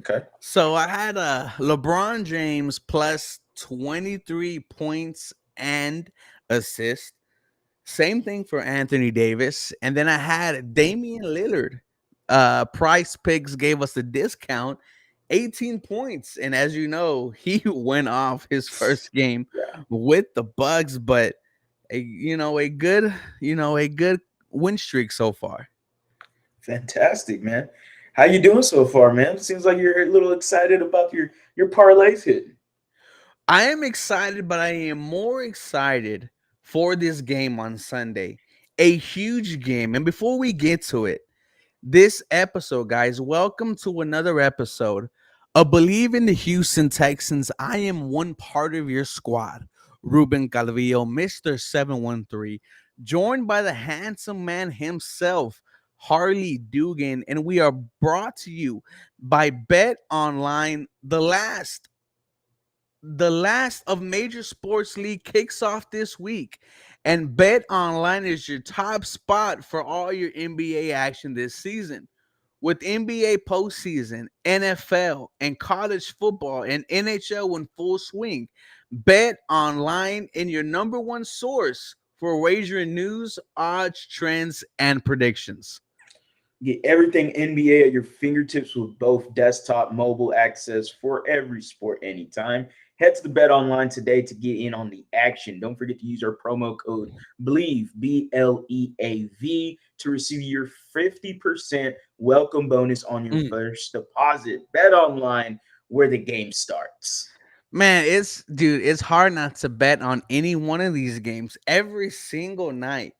Okay. So I had LeBron James plus 23 points and assists. Same thing for Anthony Davis. And then I had Damian Lillard. Price Picks gave us a discount, 18 points. And as you know, he went off his first game Yeah. with the Bucks, but a good win streak so far. Fantastic, man. How you doing so far, man? Seems like you're a little excited about your parlays hitting. I am excited, but I am more excited for this game on Sunday. A huge game. And before we get to it, this episode, guys, welcome to another episode of Believe in the Houston Texans. I am one part of your squad, Ruben Calvillo, Mr. 713, joined by the handsome man himself, Harley Dugan, and we are brought to you by Bet Online, the last of major sports league kicks off this week, and Bet Online is your top spot for all your NBA action this season. With NBA postseason, NFL, and college football and NHL in full swing, Bet Online in your number one source for wagering news, odds, trends, and predictions. Get everything NBA at your fingertips with both desktop, mobile access for every sport anytime. Head to the Bet Online today to get in on the action. Don't forget to use our promo code BLEAV, BLEAV, to receive your 50% welcome bonus on your Mm. first deposit. Bet Online, where the game starts. Man, it's hard not to bet on any one of these games every single night.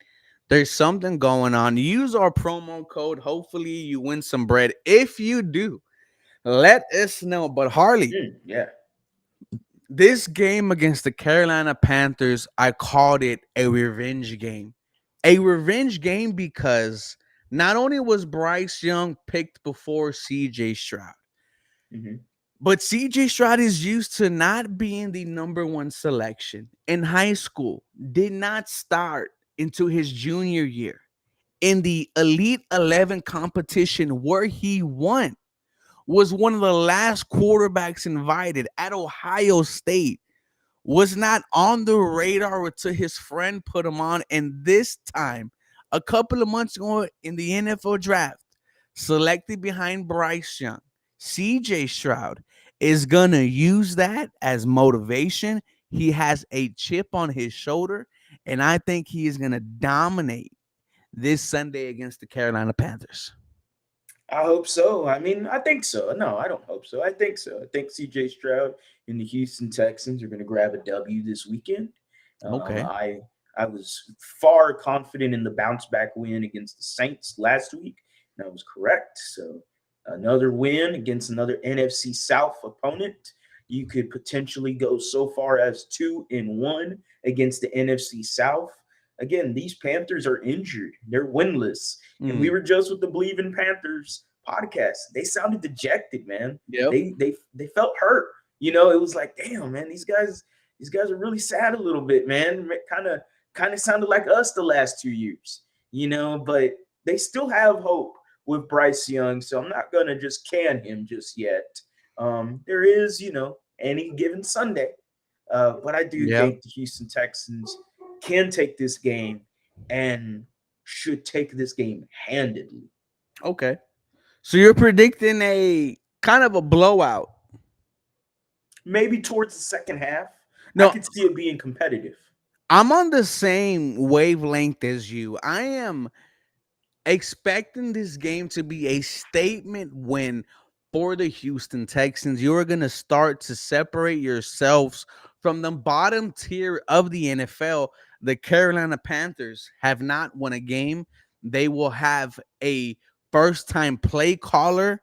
There's something going on. Use our promo code. Hopefully, you win some bread. If you do, let us know. But Harley, Yeah. this game against the Carolina Panthers, I called it a revenge game. A revenge game because not only was Bryce Young picked before CJ Stroud, hmm but CJ Stroud is used to not being the number one selection in high school, did not start into his junior year in the Elite 11 competition where he won, was one of the last quarterbacks invited at Ohio State, was not on the radar until his friend put him on. And this time, a couple of months ago in the NFL draft, selected behind Bryce Young, CJ Stroud is going to use that as motivation. He has a chip on his shoulder, and I think he is going to dominate this Sunday against the Carolina Panthers. I hope so. I mean, I think so. No, I don't hope so. I think so. I think CJ Stroud and the Houston Texans are going to grab a W this weekend. Um, Okay. I I was far confident in the bounce back win against the Saints last week, and I was correct. So another win against another NFC South opponent. You could potentially go so far as 2-1 against the NFC South. Again, these Panthers are injured. They're winless. And we Mm. were just with the Believe in Panthers podcast. They sounded dejected, man. Yep. They felt hurt. It was like, damn, man, these guys are really sad a little bit, man. Kind of sounded like us the last 2 years, but they still have hope with Bryce Young, so I'm not gonna just can him just yet. There is, any given Sunday, but I do Yep. think the Houston Texans can take this game and should take this game handedly. Okay. So you're predicting a kind of a blowout. Maybe towards the second half, I No, could see it being competitive. I'm on the same wavelength as you. I am expecting this game to be a statement win for the Houston Texans. You're going to start to separate yourselves from the bottom tier of the NFL. The Carolina Panthers have not won a game. They will have a first time play caller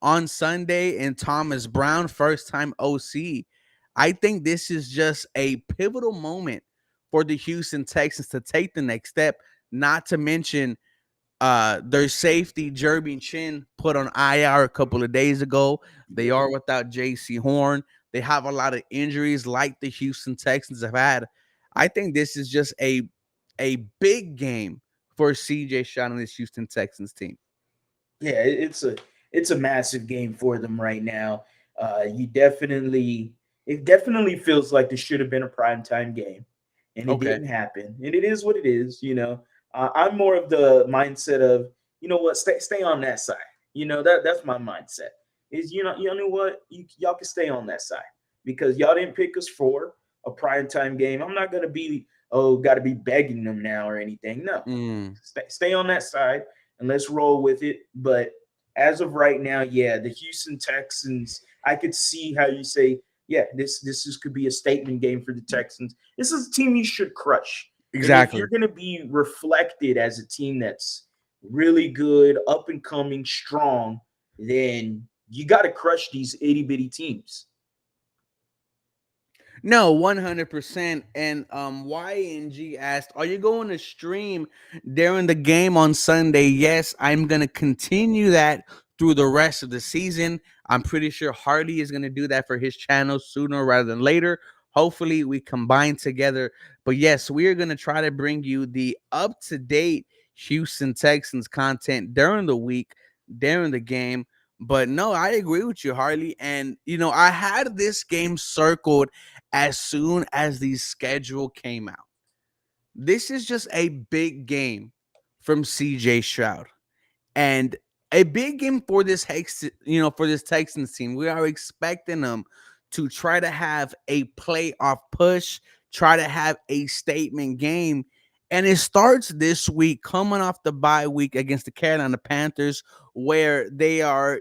on Sunday and Thomas Brown, first time OC. I think this is just a pivotal moment for the Houston Texans to take the next step, not to mention their safety, Jerby Chin, put on IR a couple of days ago. They Yeah. are without JC Horn. They have a lot of injuries like the Houston Texans have had. I think this is just a big game for CJ Stroud and this Houston Texans team. Yeah, it's a massive game for them right now. You definitely it definitely feels like this should have been a primetime game, and it Okay. didn't happen. And it is what it is. I'm more of the mindset of, you know what, stay on that side. That's my mindset. Is, you know what, y'all can stay on that side because y'all didn't pick us for a primetime game. I'm not gonna be, oh, got to be begging them now or anything. No, Mm. stay on that side and let's roll with it. But as of right now, yeah, the Houston Texans, I could see how you say, yeah, could be a statement game for the Texans. This is a team you should crush. And if Exactly. you're going to be reflected as a team that's really good, up and coming, strong, then you got to crush these itty bitty teams. No, 100%. And YNG asked, "Are you going to stream during the game on Sunday?" Yes, I'm going to continue that through the rest of the season. I'm pretty sure Hardy is going to do that for his channel sooner rather than later. Hopefully, we combine together. But yes, we are going to try to bring you the up to date Houston Texans content during the week, during the game. But no, I agree with you, Harley. And, I had this game circled as soon as the schedule came out. This is just a big game from CJ Stroud and a big game for this for this Texans team. We are expecting them to try to have a playoff push, try to have a statement game. And it starts this week, coming off the bye week against the Carolina Panthers, where they are,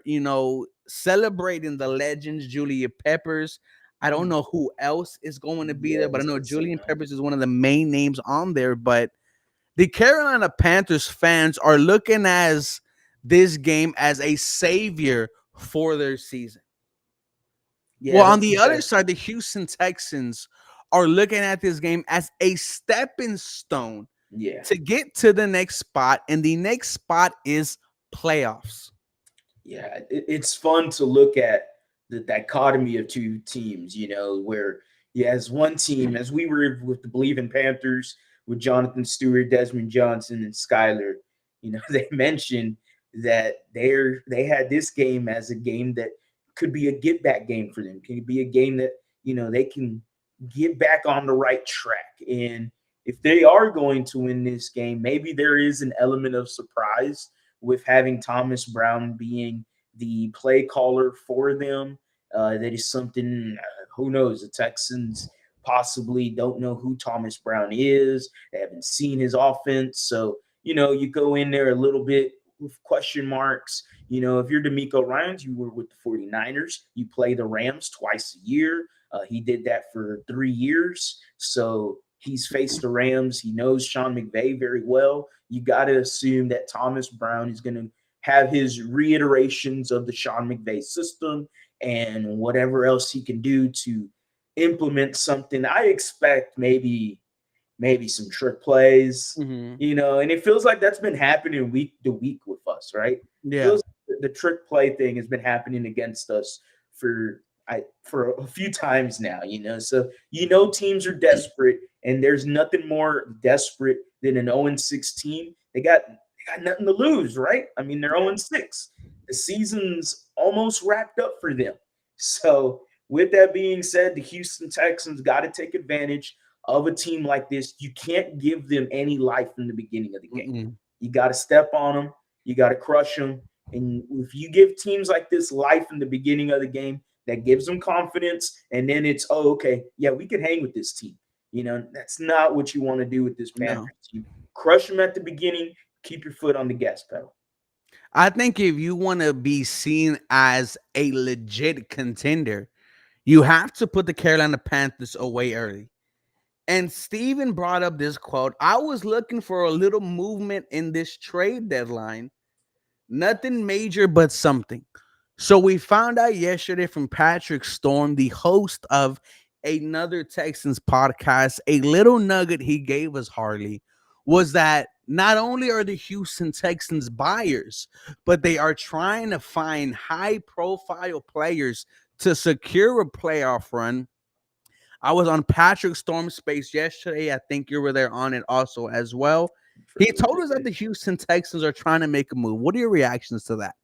celebrating the legends, Julia Peppers. I don't know who else is going to be there, but I Yes, know that's so Julian nice. Peppers is one of the main names on there. But the Carolina Panthers fans are looking as this game as a savior for their season. Yeah, Well, on that's the other exactly. side, the Houston Texans are looking at this game as a stepping stone Yeah. to get to the next spot, and the next spot is playoffs. Yeah, it's fun to look at the dichotomy of two teams, where as one team, as we were with the Believe Panthers with Jonathan Stewart, Desmond Johnson, and Skyler, they mentioned that they had this game as a game that could be a get back game for them. Could be a game that, they can get back on the right track. And if they are going to win this game, maybe there is an element of surprise with having Thomas Brown being the play caller for them. That is something, who knows, the Texans possibly don't know who Thomas Brown is. They haven't seen his offense. So, you go in there a little bit with question marks. If you're D'Amico Ryans, you were with the 49ers. You play the Rams twice a year. He did that for 3 years. So he's faced the Rams. He knows Sean McVay very well. You got to assume that Thomas Brown is going to have his reiterations of the Sean McVay system and whatever else he can do to implement something. I expect maybe some trick plays, Mm-hmm. and it feels like that's been happening week to week with us, right? Yeah. Feels like the trick play thing has been happening against us for a few times now, So teams are desperate, and there's nothing more desperate than an 0-16. They got nothing to lose, right? I mean, they're 0-6. The season's almost wrapped up for them. So, with that being said, the Houston Texans got to take advantage of a team like this. You can't give them any life in the beginning of the game. Mm-mm. You got to step on them. You got to crush them. And if you give teams like this life in the beginning of the game, that gives them confidence. And then it's, oh, okay, yeah, we could hang with this team. That's not what you want to do with this No. Panthers team. Crush them at the beginning. Keep your foot on the gas pedal. I think if you want to be seen as a legit contender, you have to put the Carolina Panthers away early. And Steven brought up this quote. I was looking for a little movement in this trade deadline. Nothing major, but something. So we found out yesterday from Patrick Storm, the host of another Texans podcast, a little nugget he gave us, Harley, was that not only are the Houston Texans buyers, but they are trying to find high profile players to secure a playoff run. I was on Patrick Storm's space yesterday. I think you were there on it also as well. He Forgot what told they us that say. the Houston Texans are trying to make a move. What are your reactions to that?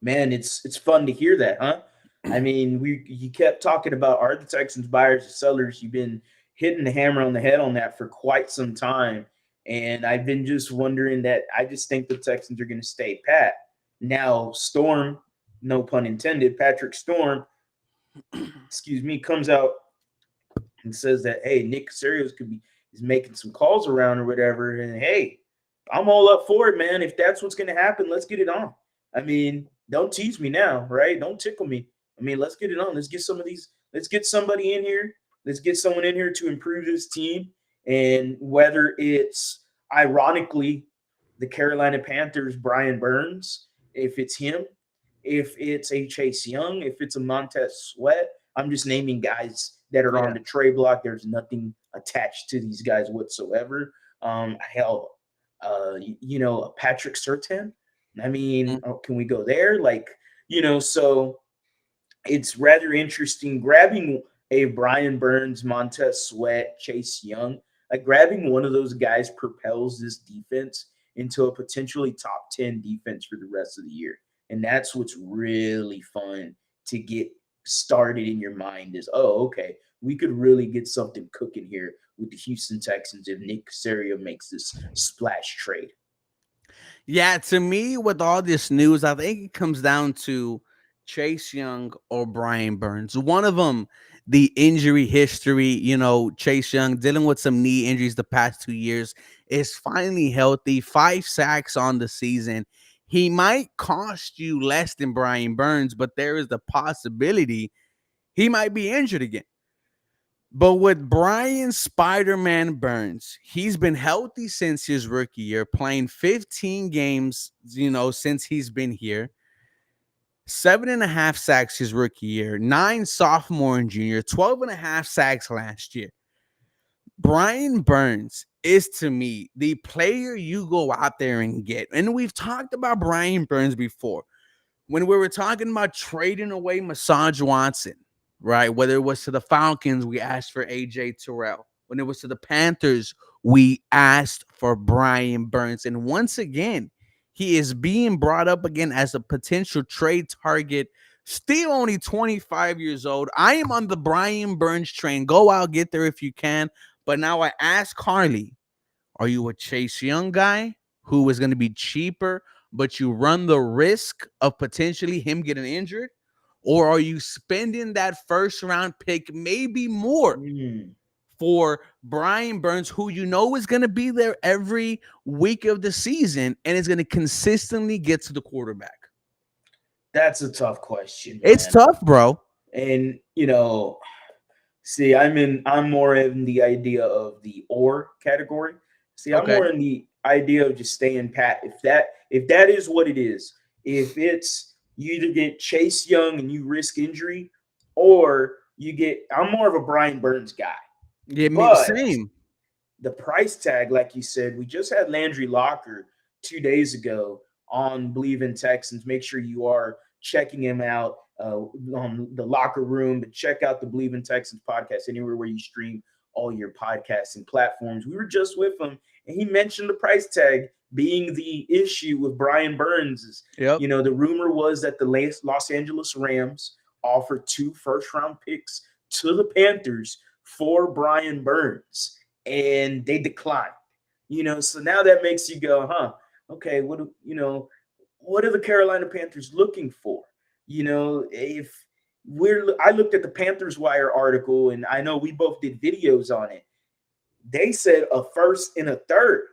Man, it's fun to hear that, huh? I mean, we you kept talking about are the Texans buyers or sellers? You've been hitting the hammer on the head on that for quite some time, and I've been just wondering that. I just think the Texans are going to stay pat. Now, Storm, no pun intended, Patrick Storm, excuse me, comes out and says that hey, Nick Casarios could be is making some calls around or whatever, and hey, I'm all up for it, man. If that's what's going to happen, let's get it on. I mean, don't tease me now, right? Don't tickle me. I mean, let's get it on. Let's get some of these. Let's get somebody in here. Let's get someone in here to improve this team. And whether it's ironically the Carolina Panthers, Brian Burns, if it's him, if it's a Chase Young, if it's a Montez Sweat, I'm just naming guys that are on Yeah. the trade block. There's nothing attached to these guys whatsoever. Hell, Patrick Surtain. I mean, Mhm. can we go there? Like, so it's rather interesting grabbing a Brian Burns, Montez Sweat, Chase Young. Like grabbing one of those guys propels this defense into a potentially top 10 defense for the rest of the year. And that's what's really fun to get started in your mind is, oh, okay, we could really get something cooking here with the Houston Texans if Nick Casario makes this splash trade. Yeah, to me, with all this news, I think it comes down to Chase Young or Brian Burns. One of them, the injury history, Chase Young dealing with some knee injuries the past 2 years, is finally healthy, 5 sacks on the season. He might cost you less than Brian Burns, but there is the possibility he might be injured again. But with Brian Spider Man Burns, he's been healthy since his rookie year, playing 15 games, since he's been here. 7.5 sacks his rookie year, 9 sophomore and junior, 12.5 sacks last year. Brian Burns is to me the player you go out there and get. And we've talked about Brian Burns before when we were talking about trading away Massage Watson, right? Whether it was to the Falcons, we asked for AJ Terrell. When it was to the Panthers, we asked for Brian Burns. And once again, he is being brought up again as a potential trade target. Still only 25 years old. I am on the Brian Burns train. Go out, get there if you can. But now I ask Harley, are you a Chase Young guy who is going to be cheaper, but you run the risk of potentially him getting injured? Or are you spending that first round pick, maybe more, Mm, for Brian Burns, who you know is going to be there every week of the season and is going to consistently get to the quarterback? that's a tough question, It's man. tough, bro. And see, I'm more in the idea of the or category. See, I'm Okay. more in the idea of just staying pat. If that is what it is, if it's you either get Chase Young and you risk injury, or I'm more of a Brian Burns guy. Yeah, me, But same. the price tag, like you said, we just had Landry Locker 2 days ago on Believe in Texans. Make sure you are checking him out on the locker room, but check out the Believe in Texans podcast anywhere where you stream all your podcasting platforms. We were just with him, and he mentioned the price tag being the issue with Brian Burns. Yep. The rumor was that the Los Angeles Rams offered 2 first-round picks to the Panthers for Brian Burns, and they declined. So now that makes you go, huh? Okay, what are the Carolina Panthers looking for? If I looked at the Panthers Wire article, and I know we both did videos on it. They said a first and a third,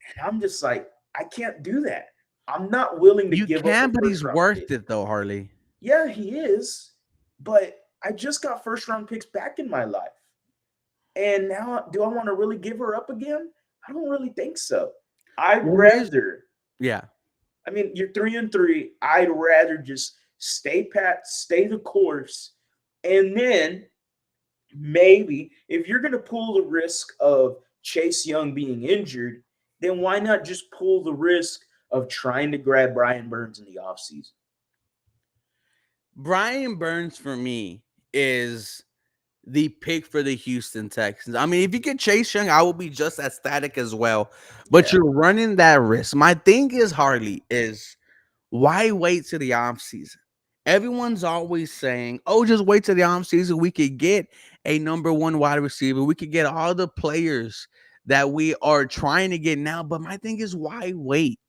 and I'm just like, I can't do that. I'm not willing to You give up a can, but first he's round pick. worth it, though, Harley. Yeah, he is, but I just got first round picks back in my life. And now, do I want to really give her up again? I don't really think so. I'd Well, here's, rather, yeah. I mean, you're 3-3. I'd rather just stay pat, stay the course. And then maybe if you're going to pull the risk of Chase Young being injured, then why not just pull the risk of trying to grab Brian Burns in the offseason? Brian Burns for me is the pick for the Houston Texans. I mean, if you get Chase Young, I will be just ecstatic as well. But Yeah. you're running that risk. My thing is, Harley, is Why wait to the offseason? Everyone's always saying, oh, just wait till the offseason. We could get a number one wide receiver. We could get all the players that we are trying to get now. But my thing is, why wait?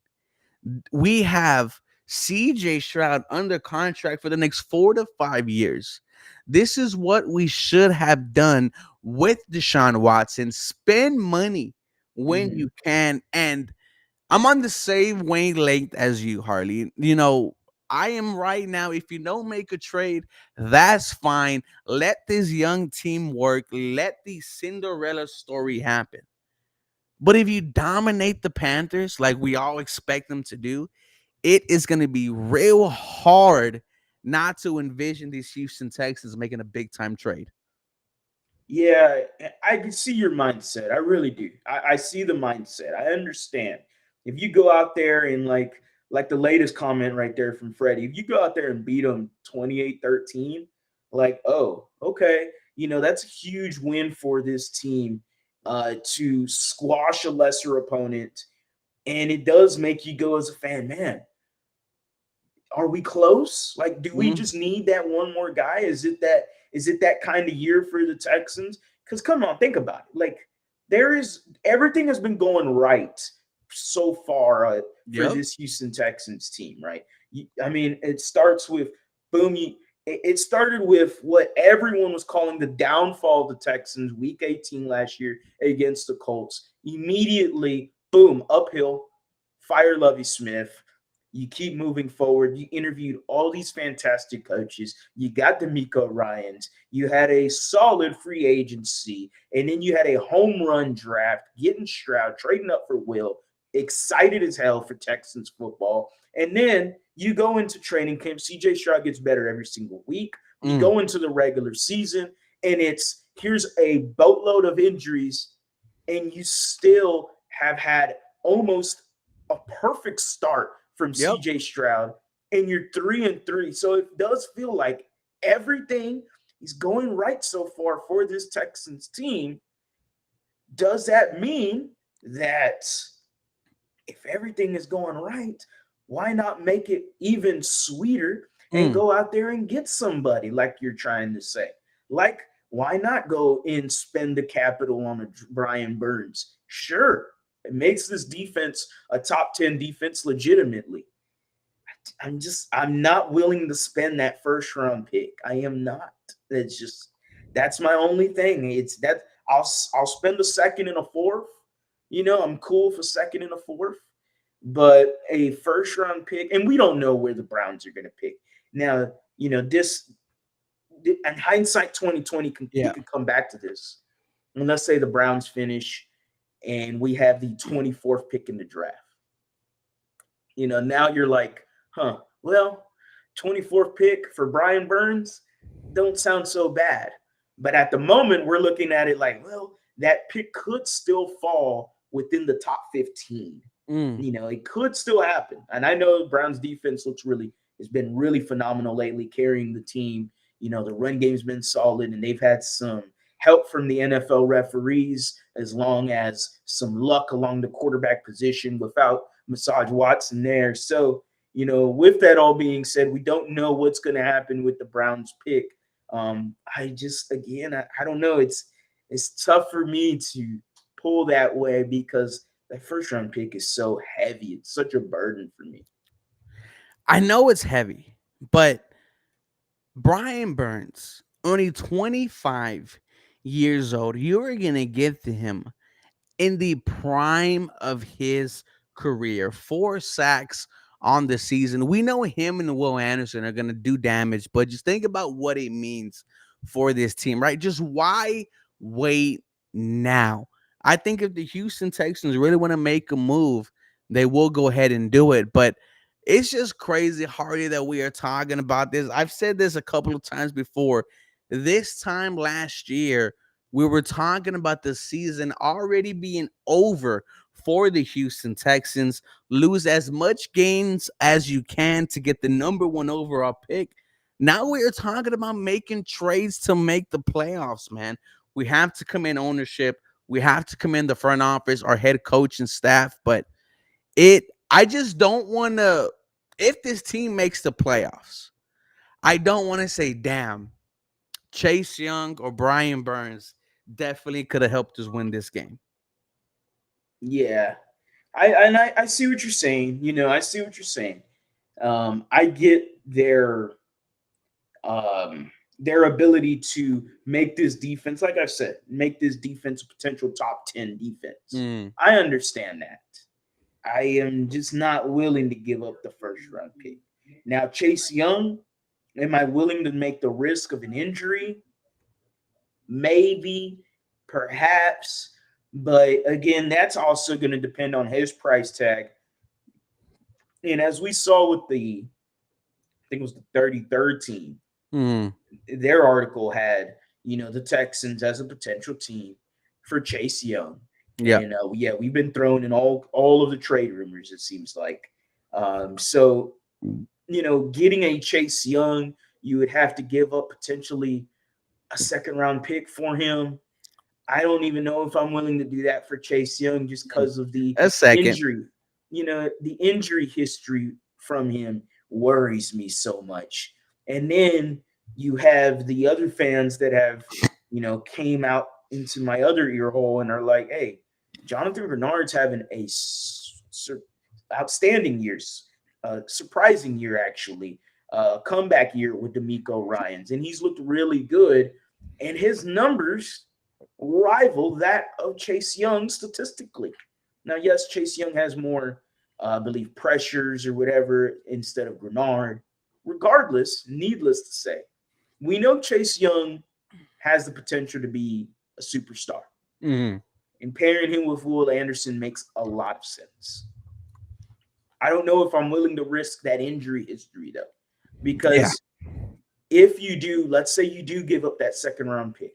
We have CJ Stroud under contract for the next 4 to 5 years. This is what we should have done with Deshaun Watson. Spend money when Mhm. you can. And I'm on the same wavelength as you, Harley. I am right now. If you don't make a trade, that's fine. Let this young team work. Let the Cinderella story happen. But if you dominate the Panthers like we all expect them to do, it is going to be real hard not to envision these Houston Texans making a big time trade. Yeah, I can see your mindset. I really do. I see the mindset. I understand. If you go out there and like the latest comment right there from Freddie, if you go out there and beat them 28-13, like, oh, okay, that's a huge win for this team to squash a lesser opponent. And it does make you go as a fan, man, are we close? Like, do we Mm, just need that one more guy? Is it that kind of year for the Texans? Because come on, think about it. Like, there is everything has been going right so far for yep. this Houston Texans team, right? I mean, it starts with boom. It started with what everyone was calling the downfall of the Texans, Week 18 last year against the Colts. Immediately, boom, uphill. Fire Lovey Smith, you keep moving forward. You interviewed all these fantastic coaches. You got the Miko Ryans. You had a solid free agency. And then you had a home run draft, getting Stroud, trading up for Will. Excited as hell for Texans football. And then you go into training camp. CJ Stroud gets better every single week. We Mm, go into the regular season, and it's here's a boatload of injuries, and you still have had almost a perfect start from yep. CJ Stroud, and you're 3-3. So it does feel like everything is going right so far for this Texans team. Does that mean that if everything is going right, why not make it even sweeter and Mm, go out there and get somebody like you're trying to say? Like, why not go and spend the capital on a Brian Burns? Sure, it makes this defense a top 10 defense legitimately. I'm not willing to spend that first round pick. I am not. It's just that's my only thing. It's that I'll spend a second and a fourth. I'm cool for second and a fourth, but a first round pick, and we don't know where the Browns are going to pick. Now, this and hindsight 2020 we yeah. could come back to this. And let's say the Browns finish and we have the 24th pick in the draft. Now you're like, huh, well, 24th pick for Brian Burns don't sound so bad. But at the moment, we're looking at it like, well, that pick could still fall within the top 15. Mm. It could still happen. And I know Brown's defense has been really phenomenal lately, carrying the team. The run game's been solid, and they've had some help from the NFL referees, as long as some luck along the quarterback position without Massage Watson there. So, with that all being said, we don't know what's going to happen with the Browns pick. I just, again, I don't know. It's tough for me to pull that way because that first round pick is so heavy. It's such a burden for me. I know it's heavy, but Brian Burns, only 25 years old, you're going to get to him in the prime of his career. 4 sacks on the season. We know him and Will Anderson are going to do damage, but just think about what it means for this team, right? Just why wait now? I think if the Houston Texans really want to make a move, they will go ahead and do it. But it's just crazy, Hardy, that we are talking about this. I've said this a couple of times before. This time last year, we were talking about the season already being over for the Houston Texans. Lose as much games as you can to get the number one overall pick. Now we are talking about making trades to make the playoffs, man. We have to come in ownership. We have to come in the front office, our head coach and staff. But I just don't want to if this team makes the playoffs, I don't want to say, damn, Chase Young or Brian Burns definitely could have helped us win this game. Yeah, I see what you're saying. I see what you're saying. I get their ability to make this defense, like I've said, make this defense a potential top 10 defense. Mm. I understand that. I am just not willing to give up the first round pick. Now, Chase Young, am I willing to make the risk of an injury? Maybe, perhaps. But again, that's also going to depend on his price tag. And as we saw with I think it was the 33rd team, Mm. their article had, the Texans as a potential team for Chase Young. Yeah. And yeah, we've been thrown in all of the trade rumors, it seems like. So, getting a Chase Young, you would have to give up potentially a second round pick for him. I don't even know if I'm willing to do that for Chase Young just because of the A second. injury. The injury history from him worries me so much. And then you have the other fans that have, came out into my other ear hole and are like, hey, Jonathan Bernard's having a outstanding years, surprising year, actually, comeback year with D'Amico Ryans. And he's looked really good. And his numbers rival that of Chase Young statistically. Now, yes, Chase Young has more, I believe, pressures or whatever instead of Grenard. Regardless, needless to say, we know Chase Young has the potential to be a superstar. Mm. And pairing him with Will Anderson makes a lot of sense. I don't know if I'm willing to risk that injury history, though, Yeah. because if you do, let's say you do give up that second round pick,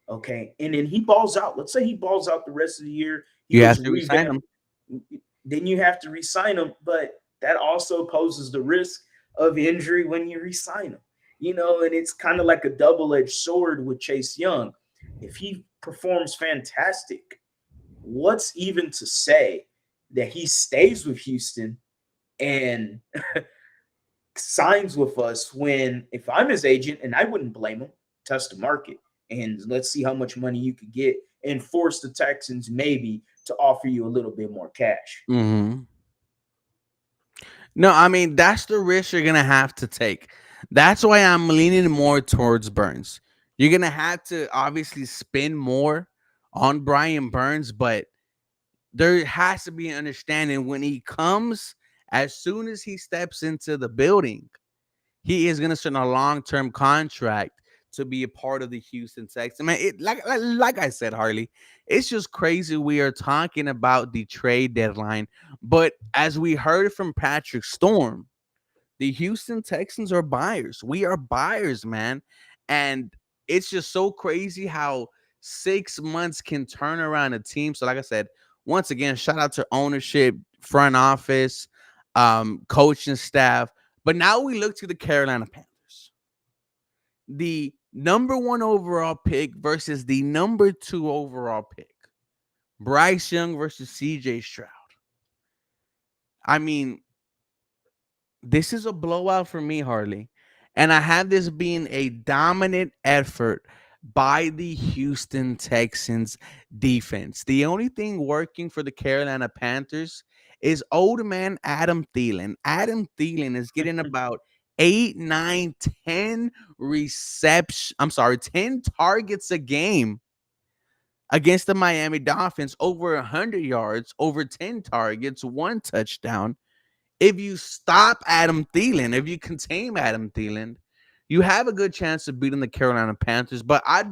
okay, and then he balls out. Let's say he balls out the rest of the year. He You looks have to resign revamped. him. Then you have to resign him, but that also poses the risk of injury when you resign him. And it's kind of like a double-edged sword with Chase Young. If he performs fantastic, what's even to say that he stays with Houston and signs with us when, if I'm his agent, and I wouldn't blame him, test the market and let's see how much money you could get and force the Texans maybe to offer you a little bit more cash. Mm-hmm. No, I mean, that's the risk you're gonna have to take. That's why I'm leaning more towards Burns. You're gonna have to obviously spend more on Brian Burns, but there has to be an understanding when he comes, as soon as he steps into the building, he is gonna sign a long-term contract to be a part of the Houston Texans. Man, like I said, Harley, it's just crazy we are talking about the trade deadline, but as we heard from Patrick Storm, the Houston Texans are buyers. We are buyers, man. And it's just so crazy how 6 months can turn around a team. So, like I said, once again, shout out to ownership, front office, coaching staff. But now we look to the Carolina Panthers. The number 1 overall pick versus the number 2 overall pick. Bryce Young versus CJ Stroud. I mean, this is a blowout for me, Harley. And I have this being a dominant effort by the Houston Texans defense. The only thing working for the Carolina Panthers is old man Adam Thielen. Adam Thielen is getting about 8, 9, 10 reception. I'm sorry, 10 targets a game against the Miami Dolphins, over 100 yards, over 10 targets, 1 touchdown. If you stop Adam Thielen, if you contain Adam Thielen, you have a good chance of beating the Carolina Panthers. But I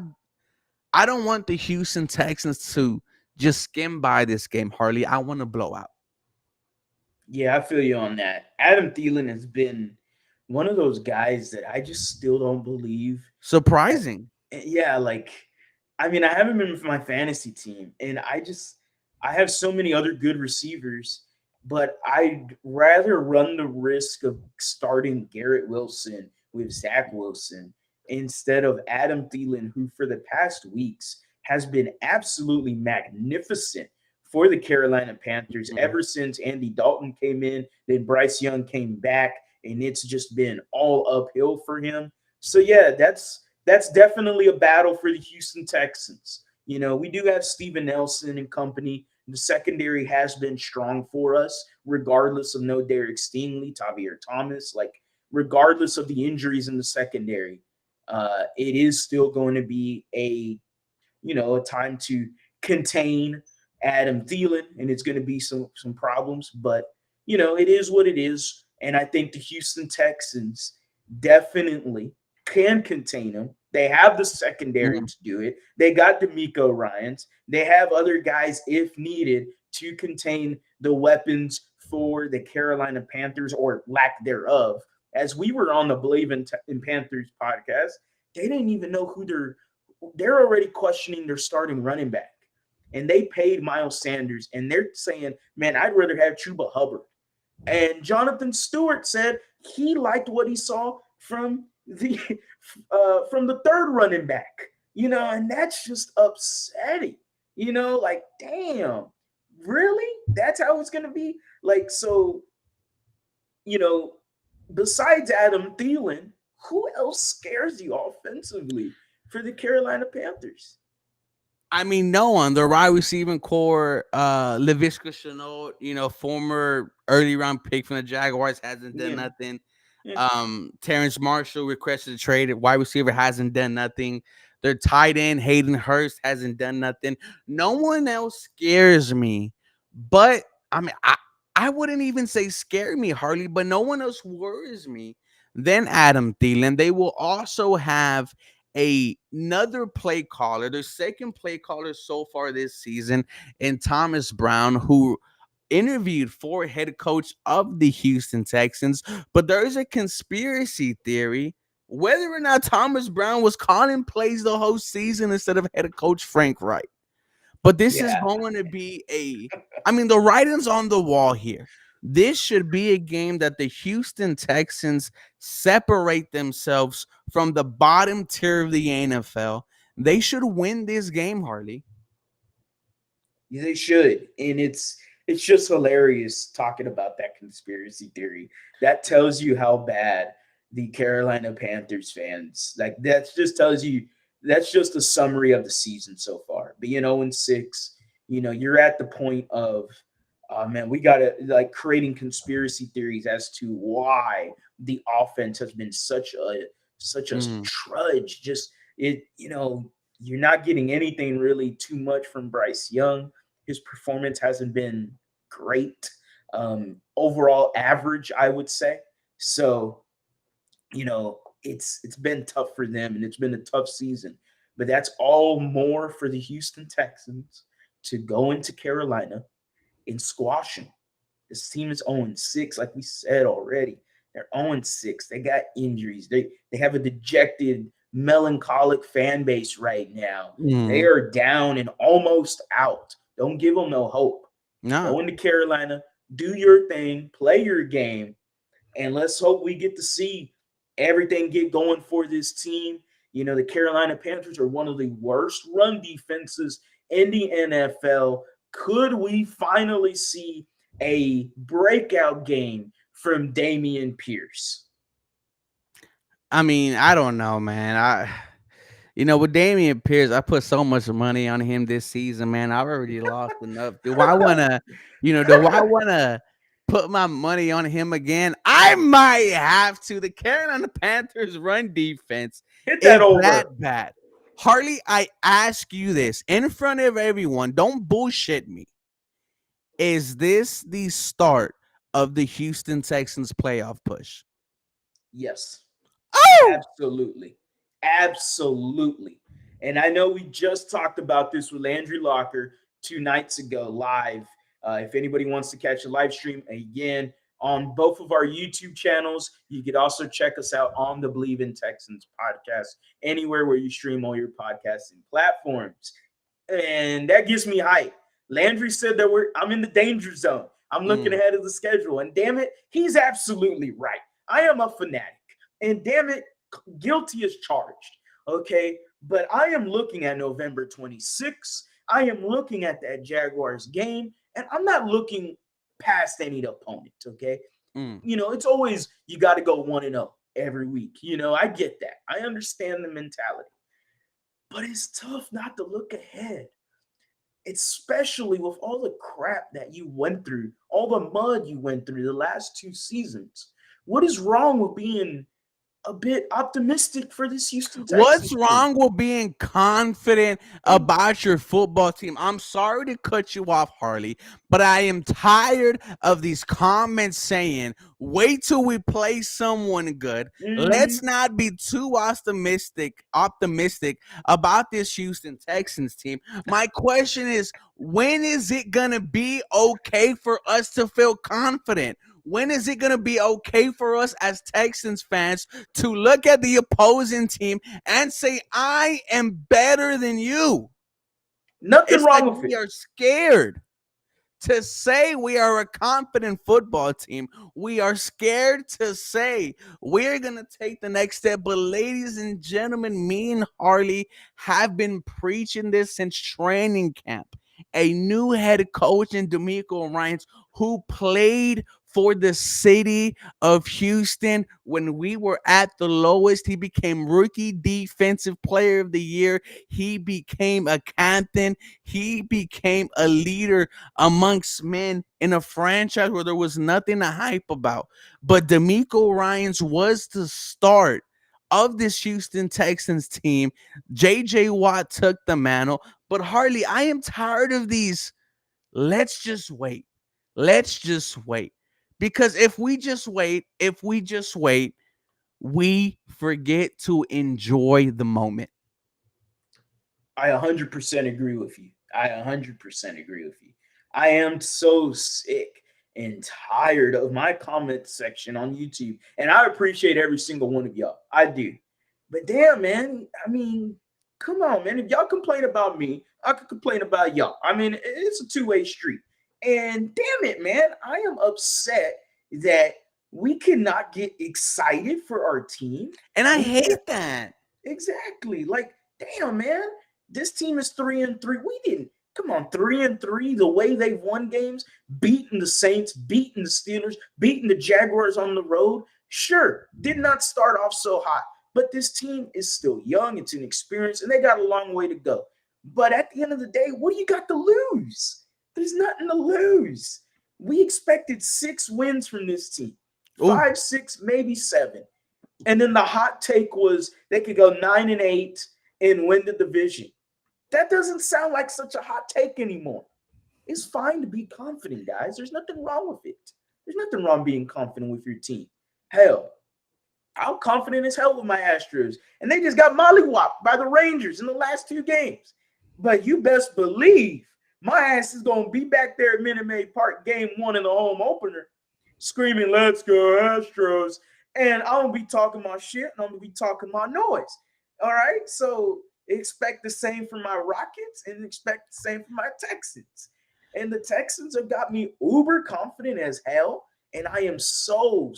don't want the Houston Texans to just skim by this game, Harley. I want to blow out. Yeah, I feel you on that. Adam Thielen has been one of those guys that I just still don't believe. Surprising. Yeah, like, I mean, I haven't been with my fantasy team, and I have so many other good receivers, but I'd rather run the risk of starting Garrett Wilson with Zach Wilson instead of Adam Thielen, who for the past weeks has been absolutely magnificent for the Carolina Panthers Mm. ever since Andy Dalton came in, then Bryce Young came back, and it's just been all uphill for him. So yeah, that's definitely a battle for the Houston Texans. We do have Steven Nelson and company. The secondary has been strong for us, regardless of no Derek Stingley, Tavier Thomas, like regardless of the injuries in the secondary. It is still going to be a time to contain Adam Thielen, and it's going to be some problems, but it is what it is, and I think the Houston Texans definitely can contain him. They have the secondary Mm. to do it. They got D'Amico Ryans. They have other guys if needed to contain the weapons for the Carolina Panthers or lack thereof. As we were on the Believe in Panthers podcast, they didn't even know who they're already questioning their starting running back. And they paid Miles Sanders, and they're saying, man, I'd rather have Chuba Hubbard. And Jonathan Stewart said he liked what he saw from the third running back. And that's just upsetting. Like, damn, really? That's how it's gonna be? Like, so, you know, besides Adam Thielen, who else scares you offensively for the Carolina Panthers? I mean, no one. The wide receiving core, Laviska Shenault, former early round pick from the Jaguars, hasn't done Yeah, nothing. yeah, Terrence Marshall requested a trade. Wide receiver hasn't done nothing. Their tight end, Hayden Hurst, hasn't done nothing. No one else scares me. But I mean, I wouldn't even say scare me, Harley, but no one else worries me than Adam Thielen. They will also have another play caller, their second play caller so far this season, and Thomas Brown, who interviewed for head coach of the Houston Texans. But there is a conspiracy theory whether or not Thomas Brown was calling plays the whole season instead of head coach Frank Wright. But this is yeah. going to be I mean, the writing's on the wall here. This should be a game that the Houston Texans separate themselves from the bottom tier of the NFL. They should win this game, Harley. They should, and it's just hilarious talking about that conspiracy theory. That tells you how bad the Carolina Panthers fans like. That just tells you that's just a summary of the season so far. Being 0-6, you're at the point of, oh man, we got to like creating conspiracy theories as to why the offense has been such a Mm. trudge. Just you're not getting anything really too much from Bryce Young. His performance hasn't been great. Overall average, I would say. So, it's been tough for them and it's been a tough season. But that's all more for the Houston Texans to go into Carolina and squash them. This team is 0-6, like we said already. They're 0-6. They got injuries. They have a dejected, melancholic fan base right now. They Mm. are down and almost out. Don't give them no hope. No. Go into Carolina, do your thing, play your game, and let's hope we get to see everything get going for this team. The Carolina Panthers are one of the worst run defenses in the NFL. Could we finally see a breakout game from Damian Pierce? I mean, I don't know, man. With Damian Pierce, I put so much money on him this season, man. I've already lost enough. Do I wanna put my money on him again? I might have to. The Carolina Panthers run defense Hit that is that over. bad. Harley, I ask you this in front of everyone. Don't bullshit me. Is this the start of the Houston Texans playoff push? Yes. Oh! Absolutely. Absolutely. And I know we just talked about this with Landry Locker 2 nights ago live. If anybody wants to catch a live stream again on both of our YouTube channels, you could also check us out on the Believe in Texans podcast, anywhere where you stream all your podcasting platforms. And that gives me hype. Landry said that I'm in the danger zone. I'm looking Mm. ahead of the schedule. And damn it, he's absolutely right. I am a fanatic. And damn it, guilty as charged. Okay. But I am looking at November 26th. I am looking at that Jaguars game, and I'm not looking past any opponent. Okay, Mm. it's always you got to go 1-0 every week. I get that. I understand the mentality, but it's tough not to look ahead, especially with all the crap that you went through, all the mud you went through the last 2 seasons. What is wrong with being a bit optimistic for this Houston What's Texans team? wrong with being confident about your football team? I'm sorry to cut you off, Harley, but I am tired of these comments saying, wait till we play someone good. Let's Mhm. not be too optimistic about this Houston Texans team. My question is, when is it gonna be okay for us to feel confident? When is it going to be okay for us as Texans fans to look at the opposing team and say, I am better than you? Nothing It's wrong like with we it. are scared to say we are a confident football team. We are scared to say we're going to take the next step. But, ladies and gentlemen, me and Harley have been preaching this since training camp. A new head coach in D'Amico Ryans who played for the city of Houston when we were at the lowest. He became rookie defensive player of the year. He became a captain. He became a leader amongst men in a franchise where there was nothing to hype about. But D'Amico Ryans was the start of this Houston Texans team. JJ Watt took the mantle. But Harley, I am tired of these. Let's just wait. Let's just wait. Because if we just wait, we forget to enjoy the moment. I 100% agree with you. I 100% agree with you. I am so sick and tired of my comment section on YouTube. And I appreciate every single one of y'all. I do. But damn, man. I mean, come on, man. If y'all complain about me, I could complain about y'all. I mean, it's a two-way street. And damn it, man. I am upset that we cannot get excited for our team. And I We can't. hate that. Exactly. Like, damn, man, this team is 3-3. We didn't come on 3-3. The way they've won games, beating the Saints, beating the Steelers, beating the Jaguars on the road. Sure, did not start off so hot, but this team is still young. It's inexperienced, and they got a long way to go. But at the end of the day, what do you got to lose? There's nothing to lose. We expected 6 wins from this team, Ooh, 5, 6, maybe 7. And then the hot take was they could go 9-8 and win the division. That doesn't sound like such a hot take anymore. It's fine to be confident, guys. There's nothing wrong with it. There's nothing wrong being confident with your team. Hell, I'm confident as hell with my Astros, and they just got mollywopped by the Rangers in the last 2 games. But you best believe my ass is gonna be back there at Minute Maid Park, Game 1 in the home opener, screaming, "Let's go Astros!" And I'm gonna be talking my shit, and I'm gonna be talking my noise. All right, so expect the same from my Rockets, and expect the same from my Texans. And the Texans have got me uber confident as hell, and I am so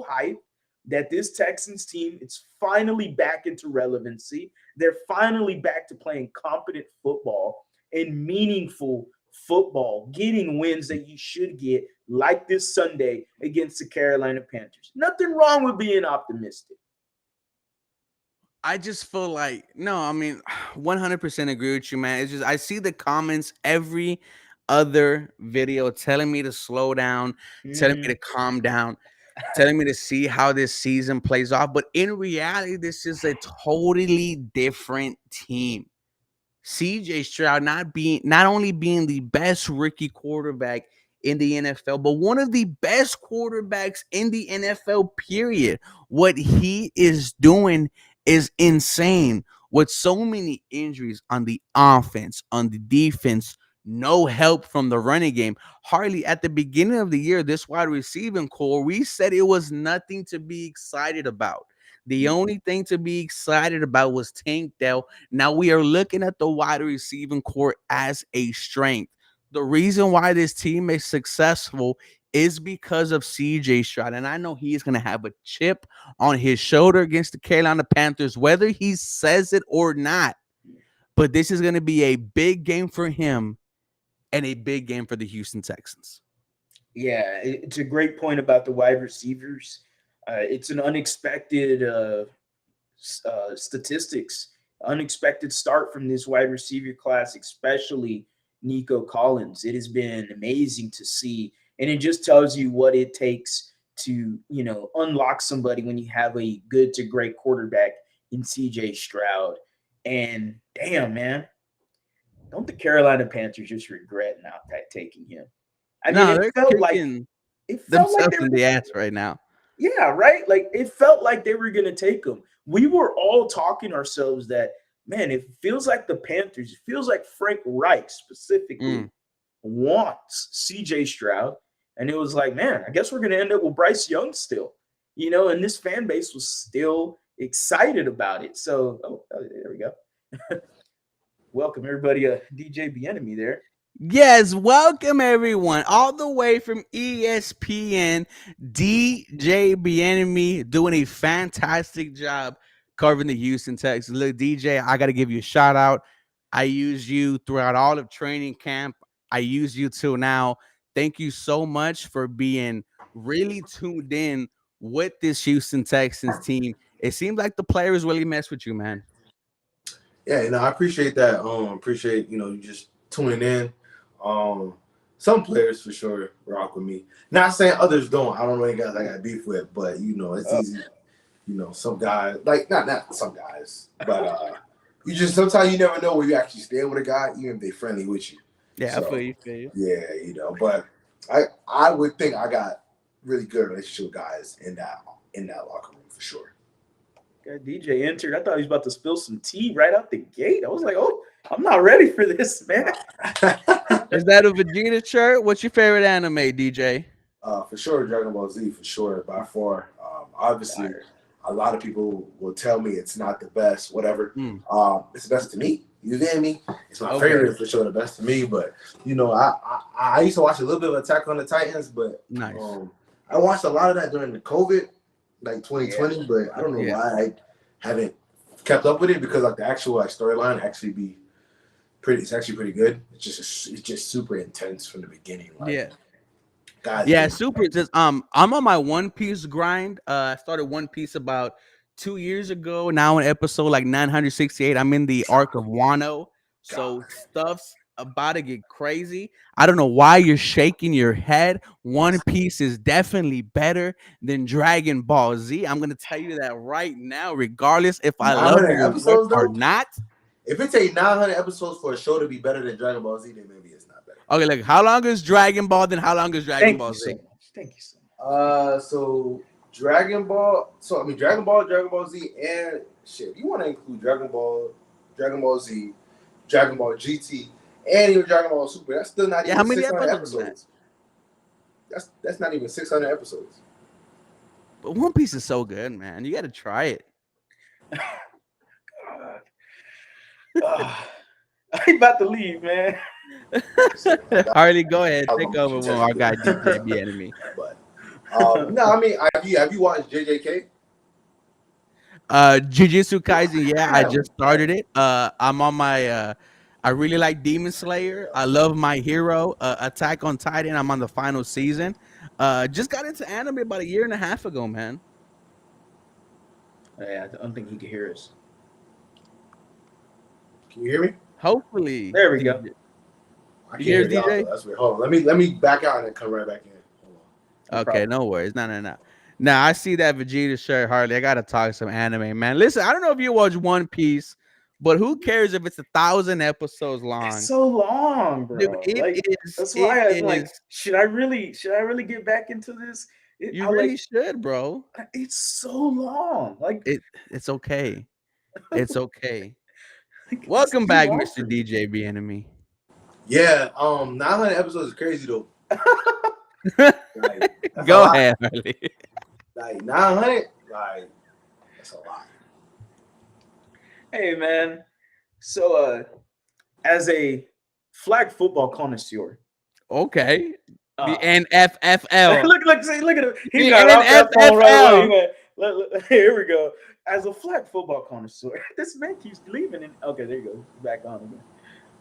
hyped that this Texans team is finally back into relevancy. They're finally back to playing competent football and meaningful football, getting wins that you should get, like this Sunday against the Carolina Panthers. Nothing wrong with being optimistic. I just feel like no, I mean, 100% agree with you, man. It's just I see the comments every other video telling me to slow down, telling me to Mhm. calm down, telling me to see how this season plays off. But in reality, this is a totally different team. CJ Stroud not only being the best rookie quarterback in the NFL, but one of the best quarterbacks in the NFL, period. What he is doing is insane. With so many injuries on the offense, on the defense, no help from the running game. Harley, at the beginning of the year, this wide receiving core, we said it was nothing to be excited about. The only thing to be excited about was Tank Dell. Now we are looking at the wide receiving core as a strength. The reason why this team is successful is because of CJ Stroud. And I know he is going to have a chip on his shoulder against the Carolina Panthers, whether he says it or not. but this is going to be a big game for him and a big game for the Houston Texans. Yeah, it's a great point about the wide receivers. It's an unexpected statistics, unexpected start from this wide receiver class, especially Nico Collins. It has been amazing to see, and it just tells you what it takes to unlock somebody when you have a good to great quarterback in CJ Stroud. And damn, man, don't the Carolina Panthers just regret not taking him? I mean, No, they're kicking it felt like themselves they in were, the ass right now. yeah, right. Like it felt like they were gonna take him. We were all talking ourselves that, man, it feels like the Panthers, it feels like Frank Reich specifically Mm. wants CJ Stroud. And it was like, man, I guess we're gonna end up with Bryce Young still, and this fan base was still excited about it. So there we go. Welcome everybody, DJ Bien-Aime there. Yes, welcome everyone, all the way from ESPN. DJ Bien-Aime doing a fantastic job covering the Houston Texans. Look, DJ, I got to give you a shout out. I used you throughout all of training camp. I use you till now. Thank you so much for being really tuned in with this Houston Texans team. It seems like the players really mess with you, man. Yeah, I appreciate that. Appreciate you just tuning in. Some players for sure rock with me. Not saying others don't. I don't know any guys I got beef with, but it's easy. Some guys like not some guys, but you just sometimes you never know where you actually stand with a guy, even if they're friendly with you. Yeah, So, I feel you. Yeah, but I would think I got really good relationship with guys in that locker room for sure. DJ entered. I thought he was about to spill some tea right out the gate. I was like, oh, I'm not ready for this, man. Is that a Vegeta shirt? What's your favorite anime, DJ? For sure, Dragon Ball Z, for sure, by far. Obviously, a lot of people will tell me it's not the best, whatever. It's the best to me. You feel me? It's my favorite, for sure, the best to me. But, I used to watch a little bit of Attack on the Titans, but nice. I watched a lot of that during the COVID, like 2020, but I don't know why I haven't kept up with it because like the actual storyline it's actually pretty good. It's just super intense from the beginning. Like, guys, super. Just I'm on my One Piece grind. I started One Piece about 2 years ago. Now in episode like 968, I'm in the arc of Wano. So stuff's about to get crazy. I don't know why you're shaking your head. One Piece is definitely better than Dragon Ball Z. I'm gonna tell you that right now, regardless if I love it or not. If it takes 900 episodes for a show to be better than Dragon Ball Z, then maybe it's not better. Okay, look, how long is Dragon Ball? Then how long is Dragon Ball Z? Thank you so much. So Dragon Ball. So I mean, Dragon Ball Z, and shit. If you want to include Dragon Ball Z, Dragon Ball GT, and even Dragon Ball Super, that's still not even 600 episodes. That's not even 600 episodes. But One Piece is so good, man. You got to try it. I'm about to leave, man. Harley, go ahead. Take over when our guy DJ Bien-Aime. But no, I mean, have you watched JJK? Jujutsu Kaisen, yeah, I just started it. I'm on my I really like Demon Slayer. I love My Hero. Attack on Titan. I'm on the final season. Just got into anime about a year and a half ago, man. Yeah, I don't think he can hear us. Can you hear me? Hopefully. There we go. I can't hear DJ. That's weird. Hold on. Let me back out and then come right back in. Hold on. Okay, no worries. No. Now I see that Vegeta shirt, Harley. I gotta talk some anime, man. Listen, I don't know if you watch One Piece, but who cares if it's 1,000 episodes long? It's so long, bro. Dude, that's why I'm like, should I really get back into this? You really should, bro. It's so long. Like it's okay. It's okay. Welcome back, Mr. DJ Bien-Aime. Yeah, 900 episodes is crazy though. Go ahead, Harley. Like 900, like that's a lot. Hey man, so as a flag football connoisseur, okay, the NFFL. look at him. He got NFL. Here we go. As a flag football connoisseur, this man keeps leaving. Okay, there you go. Back on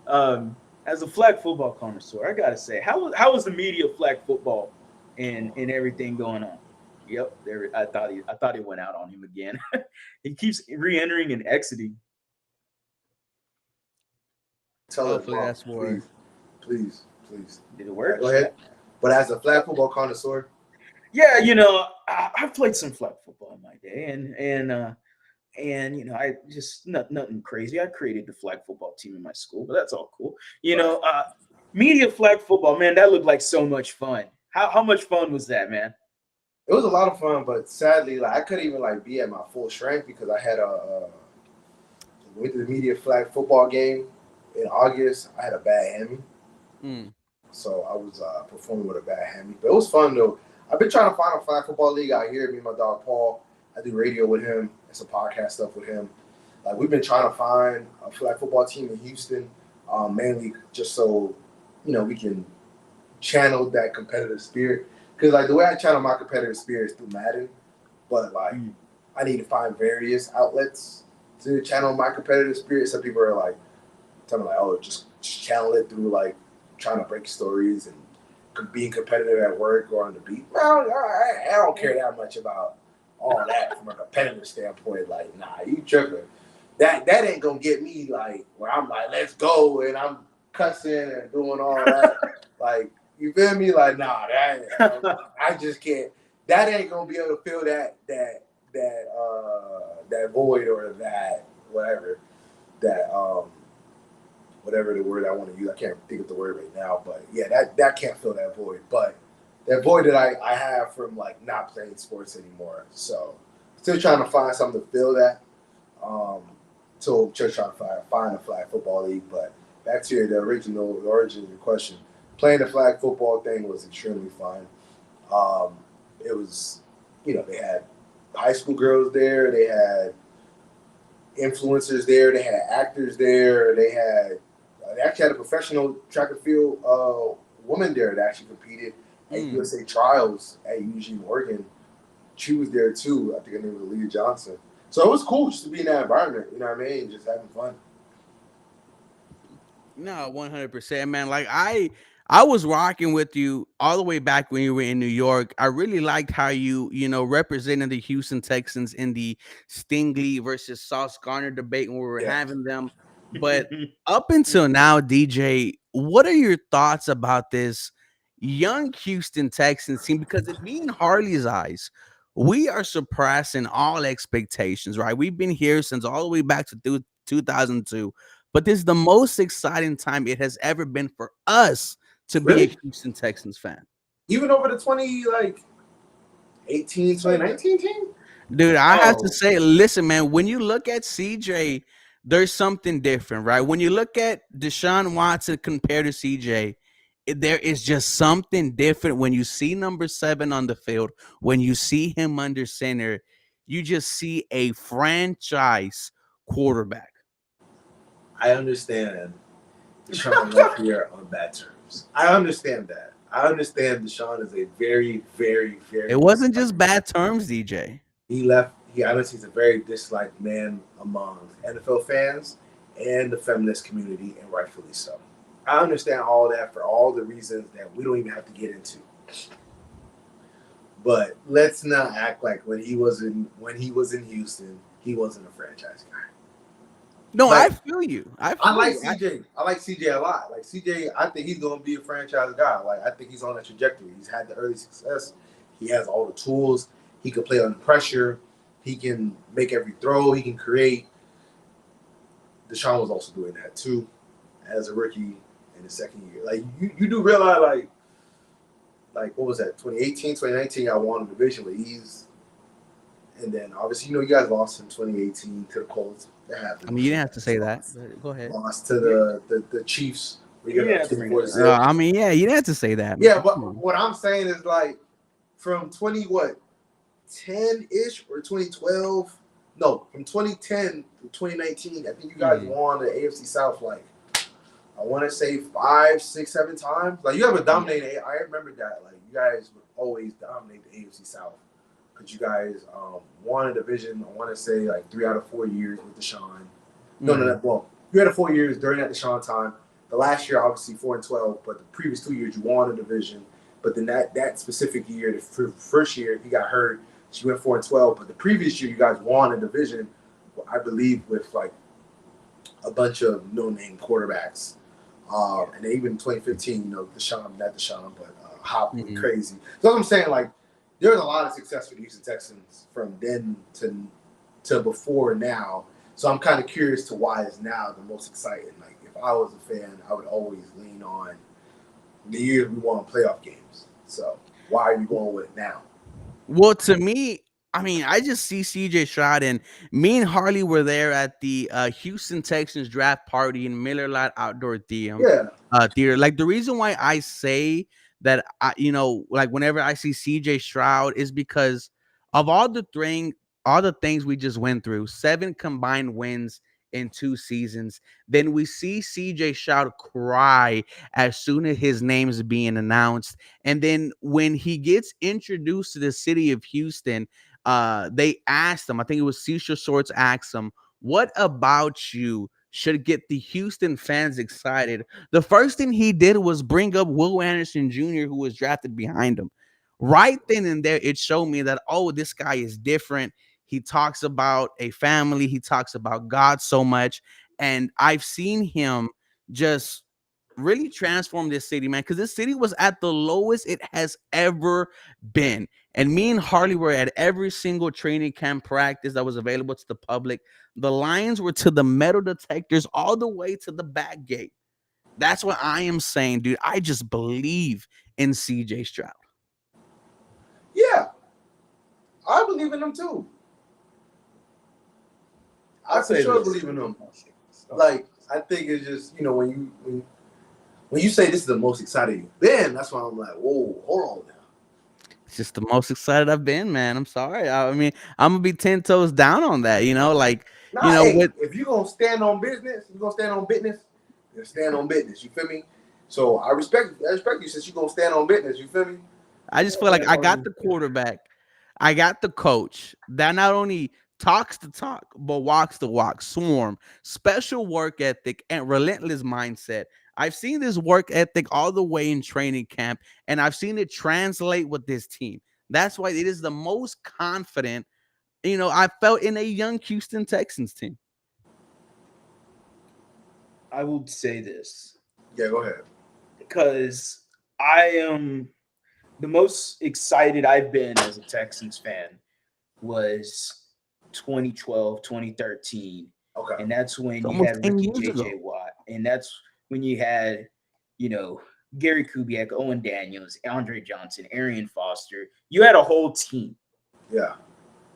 again. As a flag football connoisseur, I gotta say, how was the media of flag football and everything going on? Yep, there. I thought he went out on him again. He keeps re-entering and exiting. Tell her, Hopefully Mom, that's more. please. Did it All work? right, go ahead. But as a flag football connoisseur, Yeah, I've played some flag football in my day, and I just nothing crazy. I created the flag football team in my school, but that's all cool. right. Media flag football, man, that looked like so much fun. How much fun was that, man? It was a lot of fun, but sadly, like I couldn't even like be at my full strength because I had went to the media flag football game in August. I had a bad hammy, Mm. so I was performing with a bad hammy. But it was fun though. I've been trying to find a flag football league out here. Me and my dog Paul. I do radio with him and some podcast stuff with him. Like we've been trying to find a flag football team in Houston, mainly just so we can channel that competitive spirit. Because like the way I channel my competitive spirit is through Madden, but like I need to find various outlets to channel my competitive spirit. Some people are like telling me like, oh, just channel it through like trying to break stories and being competitive at work or on the beat. Well, I don't care that much about all that from a competitive standpoint. Like, nah, you tripping. That ain't gonna get me like where I'm like, let's go, and I'm cussing and doing all that. Like, you feel me? Like, nah, I just can't. That ain't gonna be able to fill that void or that that whatever the word I want to use. I can't think of the word right now, but yeah, that can't fill that void. But that void that I have from like not playing sports anymore. So still trying to find something to fill that. So just trying to find a flag football league. But back to the origin of your question. Playing the flag football thing was extremely fun. It was, they had high school girls there. They had influencers there. They had actors there. They actually had a professional track and field woman there that actually competed at USA Trials at Eugene, Oregon. She was there too. I think her name was Aaliyah Johnson. So it was cool just to be in that environment. You know what I mean? Just having fun. No, 100%, man. Like I was rocking with you all the way back when you were in New York. I really liked how you represented the Houston Texans in the Stingley versus Sauce Garner debate when we were Yeah. having them. But up until now, DJ, what are your thoughts about this young Houston Texans team? Because it being Harley's eyes, we are surpassing all expectations, right? We've been here since all the way back to 2002. But this is the most exciting time it has ever been for us to be a Really? Houston Texans fan. Even over the 2019 team? Dude, I have to Oh, say, listen, man, when you look at CJ, there's something different, right? When you look at Deshaun Watson compared to CJ, there is just something different when you see number 7 on the field, when you see him under center, you just see a franchise quarterback. I understand Deshaun left here on bad terms. I understand that. I understand Deshaun is a very, very, It very wasn't just disliked man. bad terms, DJ. He left. He honestly is a very disliked man among NFL fans and the feminist community, and rightfully so. I understand all that for all the reasons that we don't even have to get into. But let's not act like when he was in Houston, he wasn't a franchise guy. No, I Like feel you. I I feel like you. CJ. I like CJ a lot. Like CJ, I think he's gonna be a franchise guy. Like I think he's on that trajectory. He's had the early success. He has all the tools. He can play under pressure. He can make every throw. He can create. Deshaun was also doing that too, as a rookie in his second year. Like you do realize like what was that 2018, 2019? I won the division with ease, and then obviously you guys lost in 2018 to the Colts. That I happened. mean, you didn't have to say that. Lost, But go ahead. lost to the Chiefs. We got yeah, up to bring 24 that up. zip. I mean, yeah, you didn't have to say that. Yeah, Man. but Come on. what I'm saying is like from 10-ish or 2012. No, from 2010 to 2019, I think you guys won the AFC South like I want to say 5, 6, 7 times. Like you have a dominating. I remember that. Like you guys would always dominate the AFC South. but you guys won a division. I want to say like 3 out of 4 years with Deshaun. No. Well, 3 out of 4 years during that Deshaun time. The last year, obviously 4-12, but the previous 2 years you won a division. But then that specific year, the first year he got hurt, she went 4-12. But the previous year you guys won a division, I believe, with like a bunch of no-name quarterbacks. And even in 2015, not Deshaun, but Hop went crazy. So that's what I'm saying, like, there's a lot of success for the Houston Texans from then to before now. So I'm kind of curious to why it's now the most exciting. Like, if I was a fan, I would always lean on the years we won playoff games. So why are you going with it now? Well, to me, I mean, I just see CJ Stroud, and me and Harley were there at the Houston Texans draft party in Miller Lite Outdoor Theater. Like, the reason why I say that, like, whenever I see CJ Stroud is because of all the things we just went through, 7 combined wins in 2 seasons. Then we see CJ Stroud cry as soon as his name is being announced. And then when he gets introduced to the city of Houston, they asked him, I think it was Cecil Shorts asked him, what about you should get the Houston fans excited? The first thing he did was bring up Will Anderson Jr., who was drafted behind him. Right then and there, it showed me that, oh, this guy is different. He talks about a family. He talks about God so much. And I've seen him just really transform this city, man, because this city was at the lowest it has ever been. And me and Harley were at every single training camp practice that was available to the public. The lines were to the metal detectors all the way to the back gate. That's what I am saying, dude. I just believe in CJ Stroud. Yeah, I believe in him too. I for sure believe in him. Like, I think it's just, when you say this is the most excited you've been, that's why I'm like, whoa, hold on now. It's just the most excited I've been, man. I'm sorry. I mean, I'm gonna be 10 toes down on that. If you're gonna stand on business, then stand on business. You feel me? So I respect you since you're gonna stand on business. You feel me? I just feel like I got the quarterback, I got the coach that not only talks the talk, but walks the walk, swarm, special work ethic, and relentless mindset. I've seen this work ethic all the way in training camp, and I've seen it translate with this team. That's why it is the most confident, I felt in a young Houston Texans team. I would say this. Yeah, go ahead. Because I am the most excited I've been as a Texans fan was 2012, 2013. Okay. And that's when you had Ricky J.J. Watt. And that's when you had, Gary Kubiak, Owen Daniels, Andre Johnson, Arian Foster. You had a whole team. Yeah.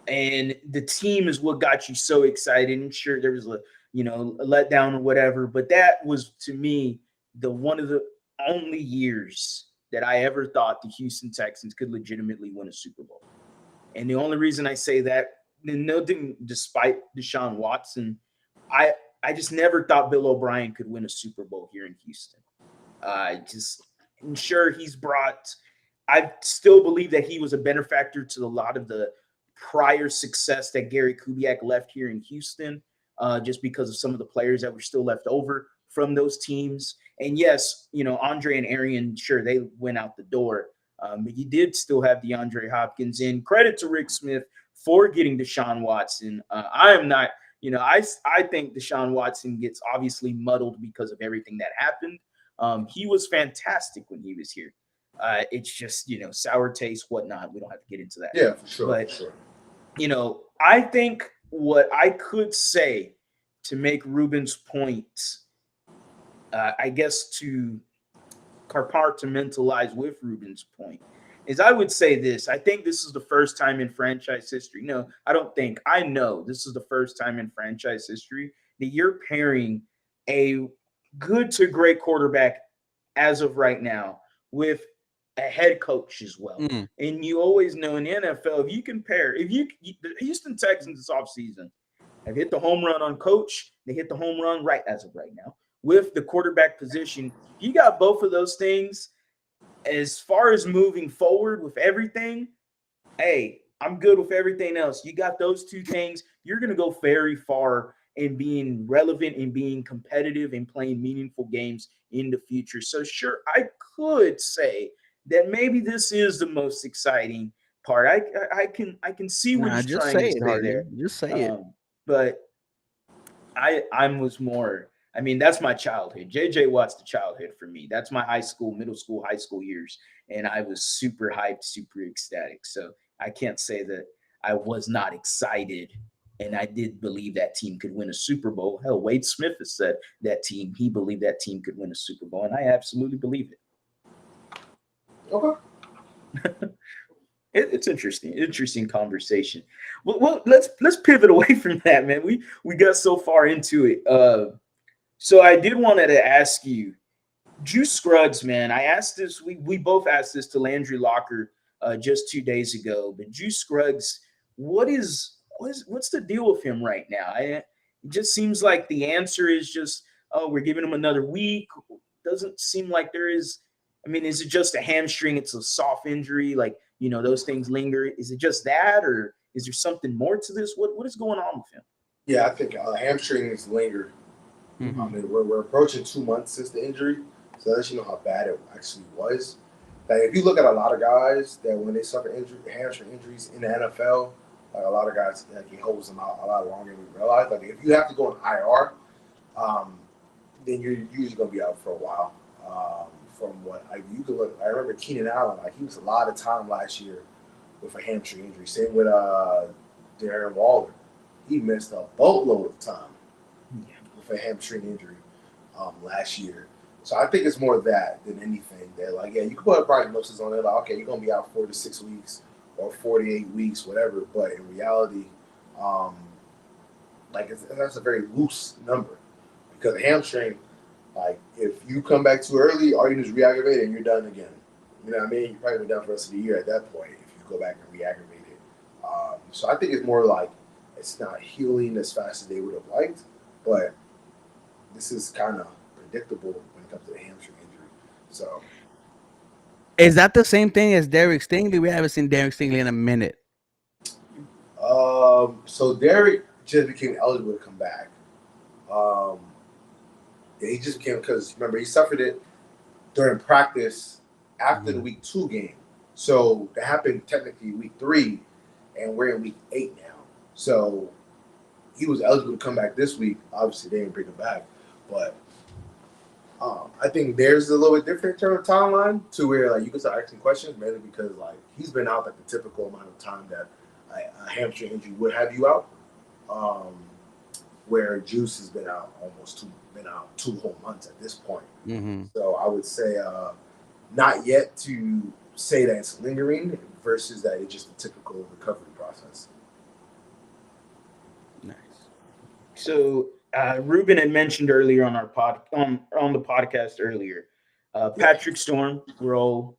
And the team is what got you so excited. And sure, there was a letdown or whatever. But that was, to me, one of the only years that I ever thought the Houston Texans could legitimately win a Super Bowl. And the only reason I say that, nothing despite Deshaun Watson, I just never thought Bill O'Brien could win a Super Bowl here in Houston. I still believe that he was a benefactor to a lot of the prior success that Gary Kubiak left here in Houston, just because of some of the players that were still left over from those teams. And yes, Andre and Arian, sure, they went out the door. But you did still have DeAndre Hopkins. And credit to Rick Smith for getting Deshaun Watson. I am not, I think Deshaun Watson gets obviously muddled because of everything that happened. He was fantastic when he was here. It's just, sour taste, whatnot. We don't have to get into that. Yeah, for sure. But, for sure. I think what I could say to make Ruben's point, I guess to compartmentalize with Ruben's point, is I would say this. I think this is the first time in franchise history. No, I don't think. I know this is the first time in franchise history that you're pairing a good to great quarterback as of right now with a head coach as well. And you always know in the NFL, the Houston Texans this offseason have hit the home run on coach, they hit the home run right as of right now with the quarterback position. If you got both of those things, as far as moving forward with everything, hey, I'm good with everything else. You got those two things, you're going to go very far in being relevant and being competitive and playing meaningful games in the future. So sure, I could say that maybe this is the most exciting part. I can see what Nah, he's just trying say to it, say Harley. there. Just say it. But I was more. I mean, that's my childhood. JJ Watt's the childhood for me. That's my high school, middle school, high school years, and I was super hyped, super ecstatic. So I can't say that I was not excited, and I did believe that team could win a Super Bowl. Hell, Wade Smith has said that team. He believed that team could win a Super Bowl, and I absolutely believe it. Okay. It's interesting conversation. Well, let's pivot away from that, man. We got so far into it. So I did wanted to ask you, Juice Scruggs, man. I asked this. We both asked this to Landry Locker just 2 days ago. But Juice Scruggs, what's the deal with him right now? It just seems like the answer is just, oh, we're giving him another week. Doesn't seem like there is. I mean, is it just a hamstring? It's a soft injury, like those things linger. Is it just that, or is there something more to this? What is going on with him? Yeah, I think hamstrings linger. Mhm. I mean, we're approaching 2 months since the injury, so that lets you know how bad it actually was. Like, if you look at a lot of guys that when they suffer hamstring injuries in the NFL, like a lot of guys, like, it holds them out a lot longer than we realize. Like, if you have to go on IR, then you're usually going to be out for a while. From what you can look, I remember Keenan Allen, like he was a lot of time last year with a hamstring injury. Same with Darren Waller, he missed a boatload of time with a hamstring injury last year. So I think it's more of that than anything. That, like, yeah, you can put a prognosis on it, like, okay, you're gonna be out 4 to 6 weeks or 48 weeks, whatever. But in reality, um, that's a very loose number because a hamstring, like, if you come back too early, all you do is re-aggravate it and you're done again. You know what I mean? You're probably done for the rest of the year at that point if you go back and re-aggravate it. So I think it's more like it's not healing as fast as they would have liked, but this is kind of predictable when it comes to the hamstring injury. So, Is that the same thing as Derek Stingley? We haven't seen Derek Stingley in a minute. so Derek just became eligible to come back. Um, yeah, he just became because remember he suffered it during practice after the week 2 game. So that happened technically week 3, and we're in week 8 now. So he was eligible to come back this week. Obviously, they didn't bring him back, but I think theirs is a little bit different in terms of timeline to where like you can start asking questions, mainly because like he's been out like the typical amount of time that a hamstring injury would have you out. Um, where Juice has been out been out 2 whole months at this point. Mm-hmm. So I would say not yet to say that it's lingering versus that it's just a typical recovery process. Nice. So Ruben had mentioned earlier on our on the podcast earlier, Patrick Storm. We're all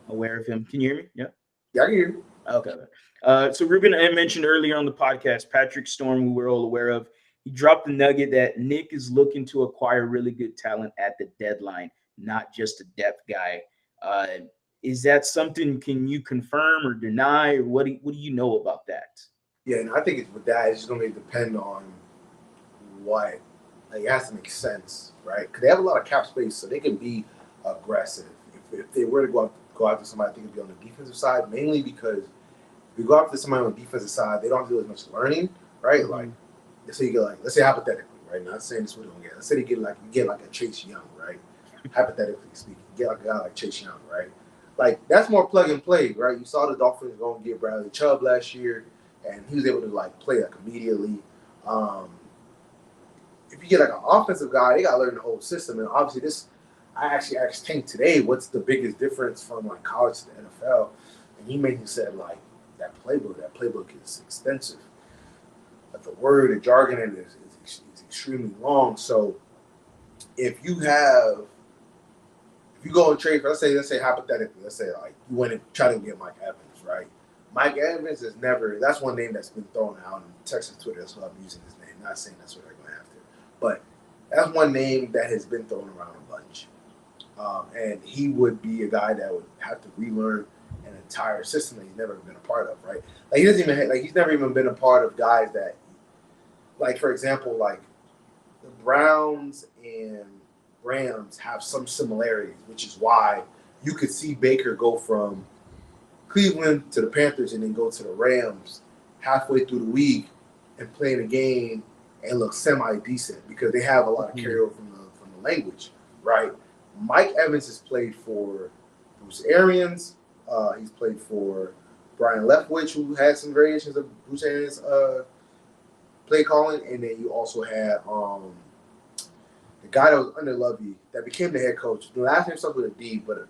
aware of him. Can you hear me? Yeah. Yeah, I can hear you. Okay. So Ruben had mentioned earlier on the podcast, Patrick Storm, who we're all aware of. He dropped the nugget that Nick is looking to acquire really good talent at the deadline, not just a depth guy. Is that something? Can you confirm or deny, or what do you know about that? Yeah, and I think it's with that, it's just going to depend on what. Like, it has to make sense, right? Because they have a lot of cap space, so they can be aggressive. If they were to go after somebody, I think it'd be on the defensive side, mainly because if you go after somebody on the defensive side, they don't have to do as much learning, right? Mm-hmm. Like, let's say you get let's say hypothetically, right? Not saying this is what you're gonna get. Let's say you get like a Chase Young, right? Hypothetically speaking, you get like a guy like Chase Young, right? Like, that's more plug and play, right? You saw the Dolphins go and get Bradley Chubb last year, and he was able to like play like immediately. If you get like an offensive guy, they got to learn the whole system. And obviously, I actually asked Tank today, what's the biggest difference from like college to the NFL? And he made me said like that playbook is extensive. But the jargon in it is extremely long. So if you go and trade for, let's say hypothetically, let's say like you went and try to get Mike Evans, right? Mike Evans that's one name that's been thrown out on Texas Twitter, so I'm using his name. Not saying that's what they're going after. But that's one name that has been thrown around a bunch. And he would be a guy that would have to relearn an entire system that he's never been a part of, right? Like he doesn't even he's never even been a part of guys that, like for example, like the Browns and Rams have some similarities, which is why you could see Baker go from Cleveland to the Panthers and then go to the Rams halfway through the week and play in a game and look semi-decent because they have a lot of carryover from the language, right? Mike Evans has played for Bruce Arians. He's played for Brian Leftwich, who had some variations of Bruce Arians' play calling, and then you also had the guy that was under Lovey that became the head coach. The last name starts with a D, but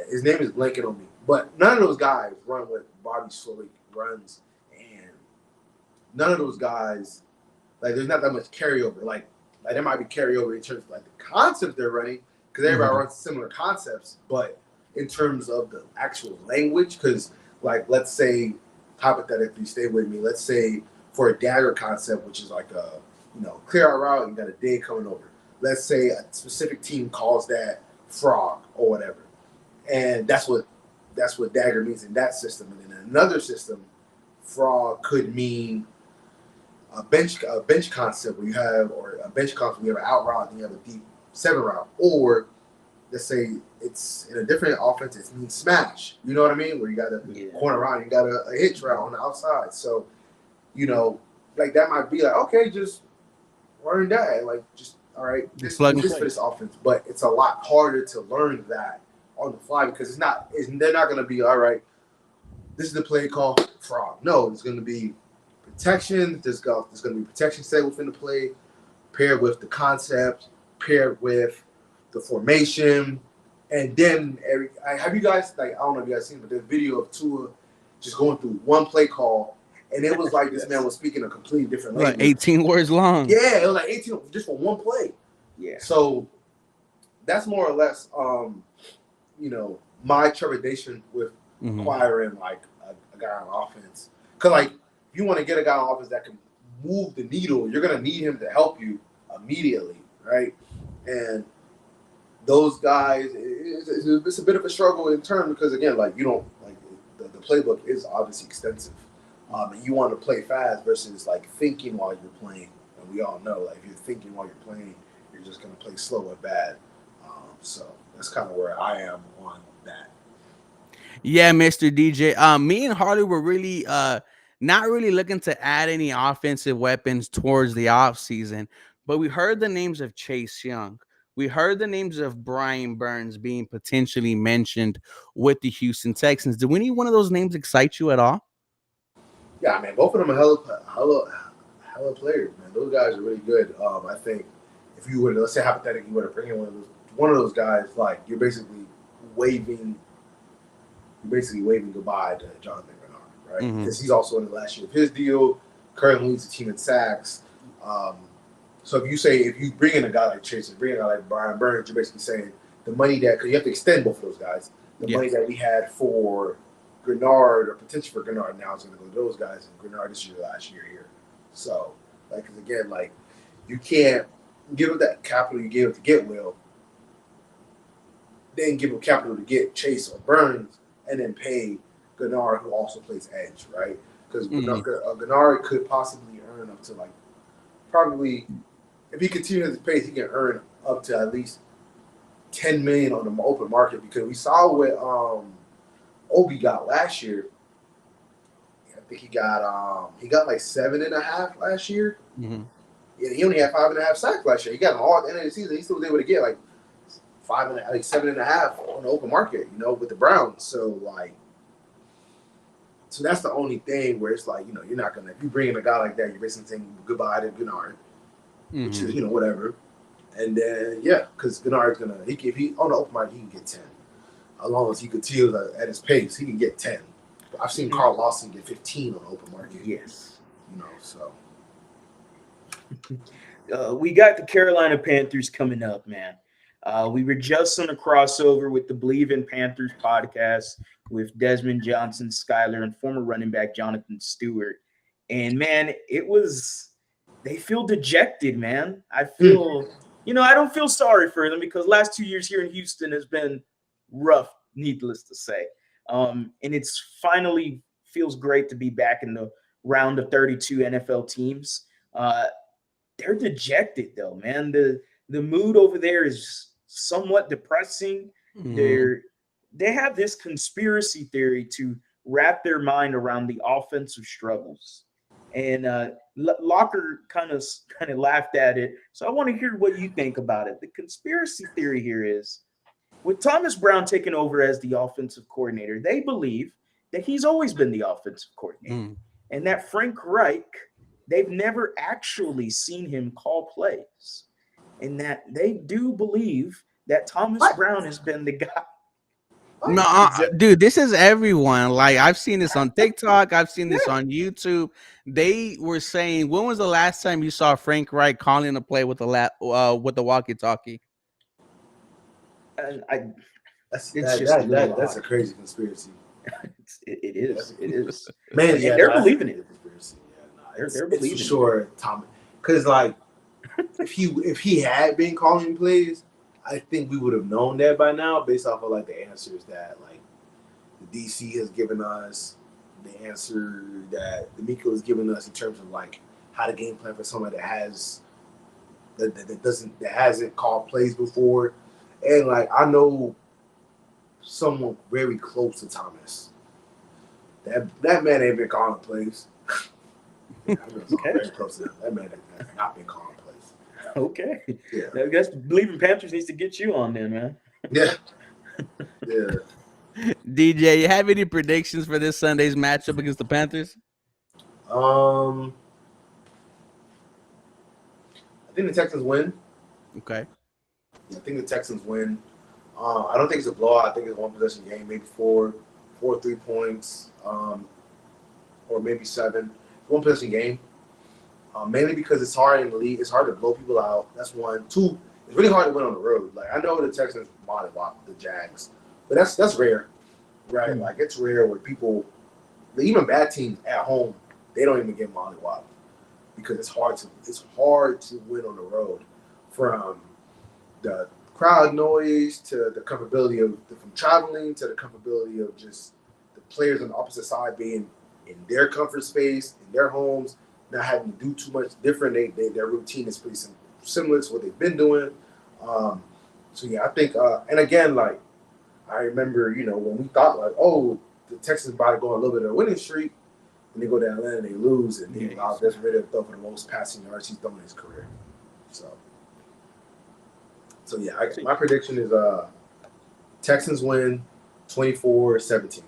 his name is blanking on me. But none of those guys run what Bobby Slowick runs, and none of those guys, like, there's not that much carryover. Like there might be carryover in terms of like the concepts they're running, because everybody runs similar concepts, but in terms of the actual language, because like let's say hypothetically, stay with me. Let's say for a dagger concept, which is like a clear out route, you got a dig coming over. Let's say a specific team calls that frog or whatever, and that's what dagger means in that system. And in another system, frog could mean a bench concept where you have, or a bench concept where you have an out route and you have a deep 7 route, or let's say it's in a different offense, it means smash. You know what I mean? Where you got a corner route, you got a hitch route on the outside. So, like that might be like, okay, just learn that. Like, just, all right, this for this offense. But it's a lot harder to learn that on the fly because they're not going to be, all right, this is the play call, frog. No, it's going to be protection. There's going to be protection set within the play, paired with the concept, paired with the formation, and then have you guys, like, I don't know if you guys seen, but there's a video of Tua just going through one play call, and it was like this man was speaking a completely different language. Like 18 words long. Yeah, it was like 18 just for one play. Yeah. So that's more or less, my trepidation with acquiring like a guy on offense. Because like, if you want to get a guy on offense that can move the needle, you're gonna need him to help you immediately, right? And those guys, it's a bit of a struggle in turn because again, like you don't like the playbook is obviously extensive, and you want to play fast versus like thinking while you're playing. And we all know, like if you're thinking while you're playing, you're just gonna play slow and bad. So that's kind of where I am on that. Yeah, Mr. DJ. Me and Harley were really not really looking to add any offensive weapons towards the offseason, but we heard the names of Chase Young. We heard the names of Brian Burns being potentially mentioned with the Houston Texans. Did any one of those names excite you at all? Yeah, man, both of them are hella players, man. Those guys are really good. I think if you were to, let's say hypothetically, you were to bring in one of those guys, like you're basically waving goodbye to Jonathan Bernard, right? Because he's also in the last year of his deal. Currently leads the team in sacks. So if you bring in a guy like Chase, bring in a guy like Brian Burns, you're basically saying the money because you have to extend both of those guys. The money that we had for Grenard or potential for Grenard now is going to go to those guys. And Grenard, this is your last year here. So, like, because again, like, you can't give up that capital you gave up to get Will, then give up capital to get Chase or Burns, and then pay Grenard, who also plays edge, right? Because Grenard could possibly earn up to like probably, if he continues his pace, he can earn up to at least $10 million on the open market. Because we saw what Obi got last year. I think he got like 7.5 last year. Yeah, he only had 5.5 sacks last year. He got them all at the end of the season. He still was able to get like 7.5 on the open market, with the Browns. So that's the only thing where it's like, you're not gonna, if you bring in a guy like that, you're basically saying goodbye to Gennard, which is whatever. And then because Gennard's gonna, if he on the open market, he can get 10, as long as he continues at his pace, he can get 10. But I've seen Carl Lawson get 15 on the open market. Yes, so. We got the Carolina Panthers coming up, man. We were just on a crossover with the Believe in Panthers podcast with Desmond Johnson, Skyler, and former running back Jonathan Stewart. And, man, they feel dejected, man. I feel, I don't feel sorry for them because last 2 years here in Houston has been rough, needless to say. And it's finally feels great to be back in the round of 32 NFL teams. They're dejected though, man. The mood over there is somewhat depressing. Mhm. They have this conspiracy theory to wrap their mind around the offensive struggles, and Locker kind of laughed at it. So I want to hear what you think about it. The conspiracy theory here is with Thomas Brown taking over as the offensive coordinator, they believe that he's always been the offensive coordinator Mm. and that Frank Reich, they've never actually seen him call plays, and that they do believe that Thomas What? Brown has been the guy. No, Is that, dude, this is everyone. Like I've seen this on TikTok, I've seen this yeah, on YouTube. They were saying, when was the last time you saw Frank Reich calling a play with the walkie-talkie? and it's just a little That's a odd. crazy conspiracy. It is. It is. Man, And yeah, they're that's a believing crazy it. conspiracy. Yeah, nah, They're it's for believing it. sure Tom. Because like if he had been calling plays, I think we would have known that by now based off of like the answers that like the DC has given us, the answer that D'Amico has given us in terms of like how to game plan for somebody that hasn't called plays before, and like I know someone very close to Thomas. That man ain't been calling plays. Yeah, I know someone Okay. very close to him. That man has not been calling plays. Okay. Yeah, I guess believing Panthers needs to get you on then, man. yeah, yeah. DJ, you have any predictions for this Sunday's matchup against the Panthers? I think the Texans win. Okay. I think the Texans win. I don't think it's a blowout. I think it's a one possession game, maybe 3 points, or maybe 7. One possession game. Mainly because it's hard in the league. It's hard to blow people out. That's one. 2, it's really hard to win on the road. Like I know the Texans mollywop the Jags, but that's rare, right? Mm. Like it's rare where people, even bad teams at home, they don't even get mollywop because it's hard to win on the road from the crowd noise to the comfortability from traveling to the comfortability of just the players on the opposite side being in their comfort space in their homes, not having to do too much different. Their routine is pretty similar to what they've been doing. So yeah, I think and again, like I remember, when we thought like, oh, the Texans about to go on a little bit of a winning streak, and they go to Atlanta and they lose, and they allow Desiree to throw for the most passing yards he's thrown in his career. So yeah, my prediction is Texans win 24-17.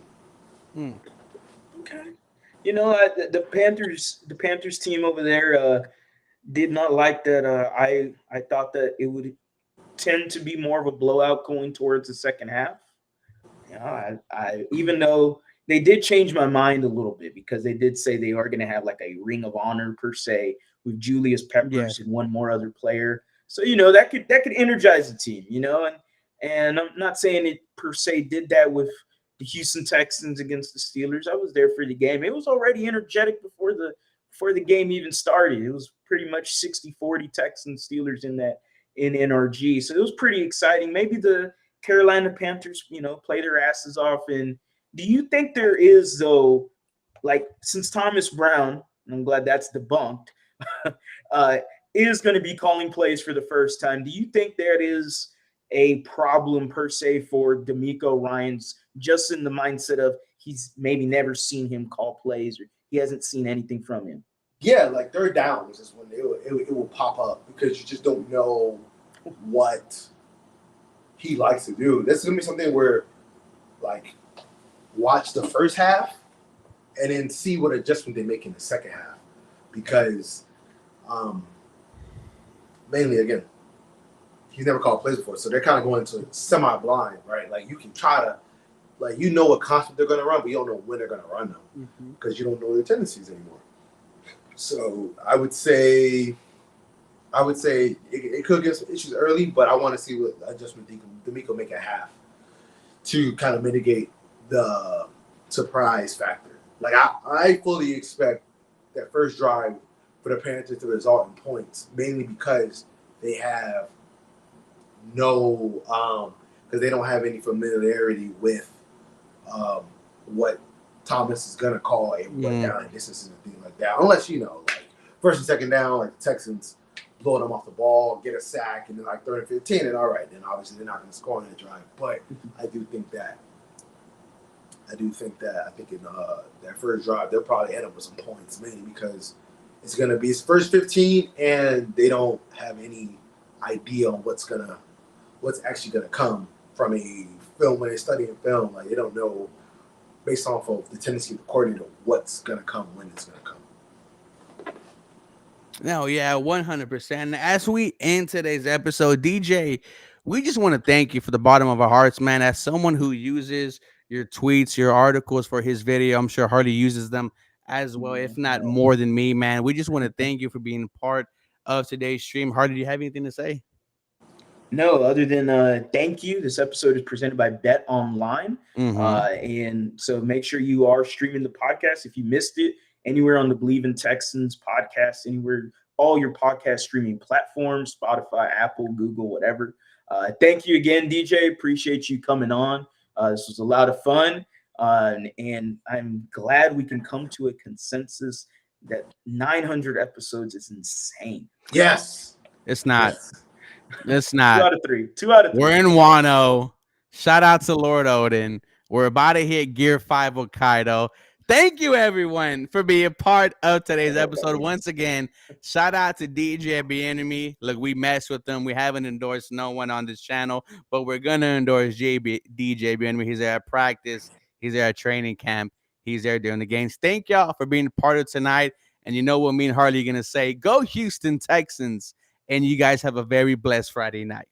Okay. The Panthers team over there did not like that. I thought that it would tend to be more of a blowout going towards the second half. I even though they did change my mind a little bit because they did say they are going to have like a ring of honor per se with Julius Peppers and one more other player. So that could energize the team, and I'm not saying it per se did that with the Houston Texans against the Steelers. I was there for the game. It was already energetic before the game even started. It was pretty much 60-40 Texans Steelers in NRG. So it was pretty exciting. Maybe the Carolina Panthers, play their asses off. And do you think there is, though, like since Thomas Brown, and I'm glad that's debunked, is going to be calling plays for the first time, do you think that is a problem per se for D'Amico Ryans, just in the mindset of he's maybe never seen him call plays or he hasn't seen anything from him? Yeah, like third downs is when it will pop up because you just don't know what he likes to do. This is gonna be something where, like, watch the first half and then see what adjustment they make in the second half, because mainly again, he's never called plays before, so they're kind of going to semi-blind, right? Like you can try to, like what concept they're gonna run, but you don't know when they're gonna run them because you don't know their tendencies anymore. So I would say it could get some issues early, but I want to see what adjustment D'Amico make at half to kind of mitigate the surprise factor. Like I fully expect that first drive for the Panthers to result in points, mainly because they have because they don't have any familiarity with what Thomas is gonna call a what Mm. down and distance and things like that. Unless like first and second down, like the Texans blow them off the ball, get a sack, and then like 3rd and 15, and all right, then obviously they're not gonna score on that drive. But I think I think in that first drive they'll probably end up with some points, mainly because it's gonna be his first 15, and they don't have any idea on what's actually gonna come from a film when they're studying film. Like they don't know based off of the tendency of the coordinator what's gonna come when it's gonna come. No, yeah, 100%. As we end today's episode, DJ, we just want to thank you for the bottom of our hearts, man. As someone who uses your tweets, your articles for his video, I'm sure Hardy uses them as well, if not more than me, man. We just want to thank you for being part of today's stream. Hardy, do you have anything to say? No, other than thank you. This episode is presented by Bet Online. And so make sure you are streaming the podcast. If you missed it, anywhere on the Believe in Texans podcast, anywhere, all your podcast streaming platforms, Spotify, Apple, Google, whatever. Thank you again, DJ. Appreciate you coming on. This was a lot of fun. And I'm glad we can come to a consensus that 900 episodes is insane. Yes. It's not. Yes. It's not. 2 out of 3. 2 out of 3. We're in Wano. Shout out to Lord Odin. We're about to hit Gear 5 Hokkaido. Thank you, everyone, for being part of today's episode. Once again, shout out to DJ Bien-Aime. Look, we messed with them. We haven't endorsed no one on this channel, but we're going to endorse DJ Bien-Aime. He's there at practice. He's there at training camp. He's there doing the games. Thank y'all for being part of tonight. And you know what me and Harley are going to say? Go Houston Texans. And you guys have a very blessed Friday night.